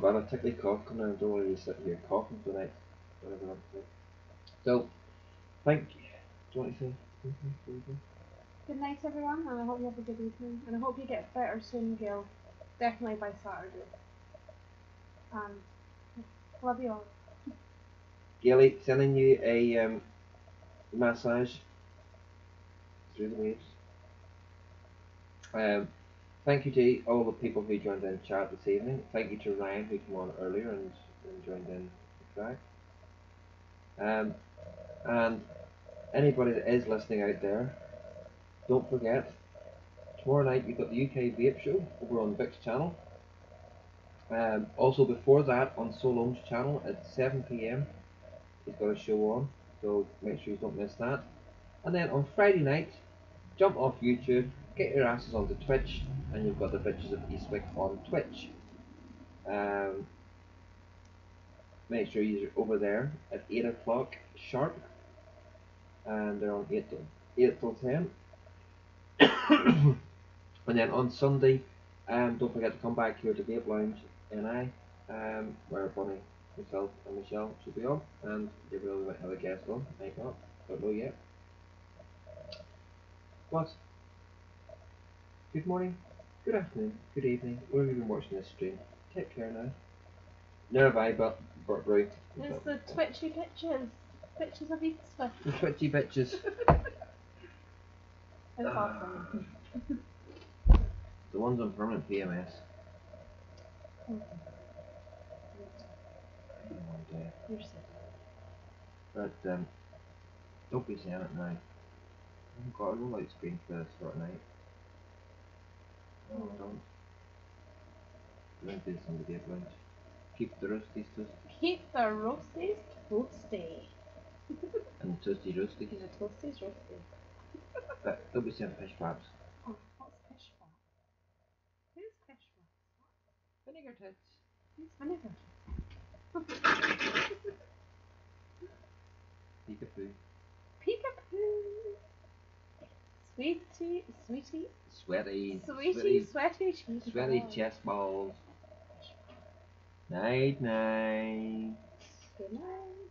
But a tickly cough coming out. I don't want to be sitting here coughing tonight. Whatever I'm saying. So, thank you. Do you want to say anything? Good night, everyone, and I hope you have a good evening. And I hope you get better soon, Gail. Definitely by Saturday. And love you all. Gailey, sending you a massage through the waves. Thank you to all the people who joined in chat this evening. Thank you to Ryan who came on earlier and joined in the track. And anybody that is listening out there, don't forget, tomorrow night we've got the UK Vape Show over on Vic's channel. Also before that on Solom's channel at 7 PM he's got a show on, so make sure you don't miss that. And then on Friday night, jump off YouTube, get your asses onto Twitch, and you've got the Bitches of Eastwick on Twitch. Make sure you're over there at 8 o'clock sharp, and they're on 8 till 10. And then on Sunday, don't forget to come back here to Vape Lounge NI, where Bonnie, myself, and Michelle should be on, and Gabriel might have a guest on, might not, don't know yet. But good morning, good afternoon, good evening, wherever you've been watching this stream. Take care now. Never have I, but right. It's the twitchy bitches. Bitches of Eastwick. The twitchy bitches. It's awesome. The ones on permanent PMS. Okay. I don't want to. You're sick. But don't be saying it now. Oh God, I don't like screen for this sort of night. No, I don't. I'm going to do some video lunch. Keep the roasties toasty. Keep the roasties toasty. And the toasty roasty. And the toasties roasty. But don't be saying fish flaps. Oh, what's fish flap? Who's fish flap? Vinegar tits. Who's vinegar? Peekaboo. Peekaboo. Sweetie. Sweaty. Sweaty. Sweaty chest balls. Night night. Good night.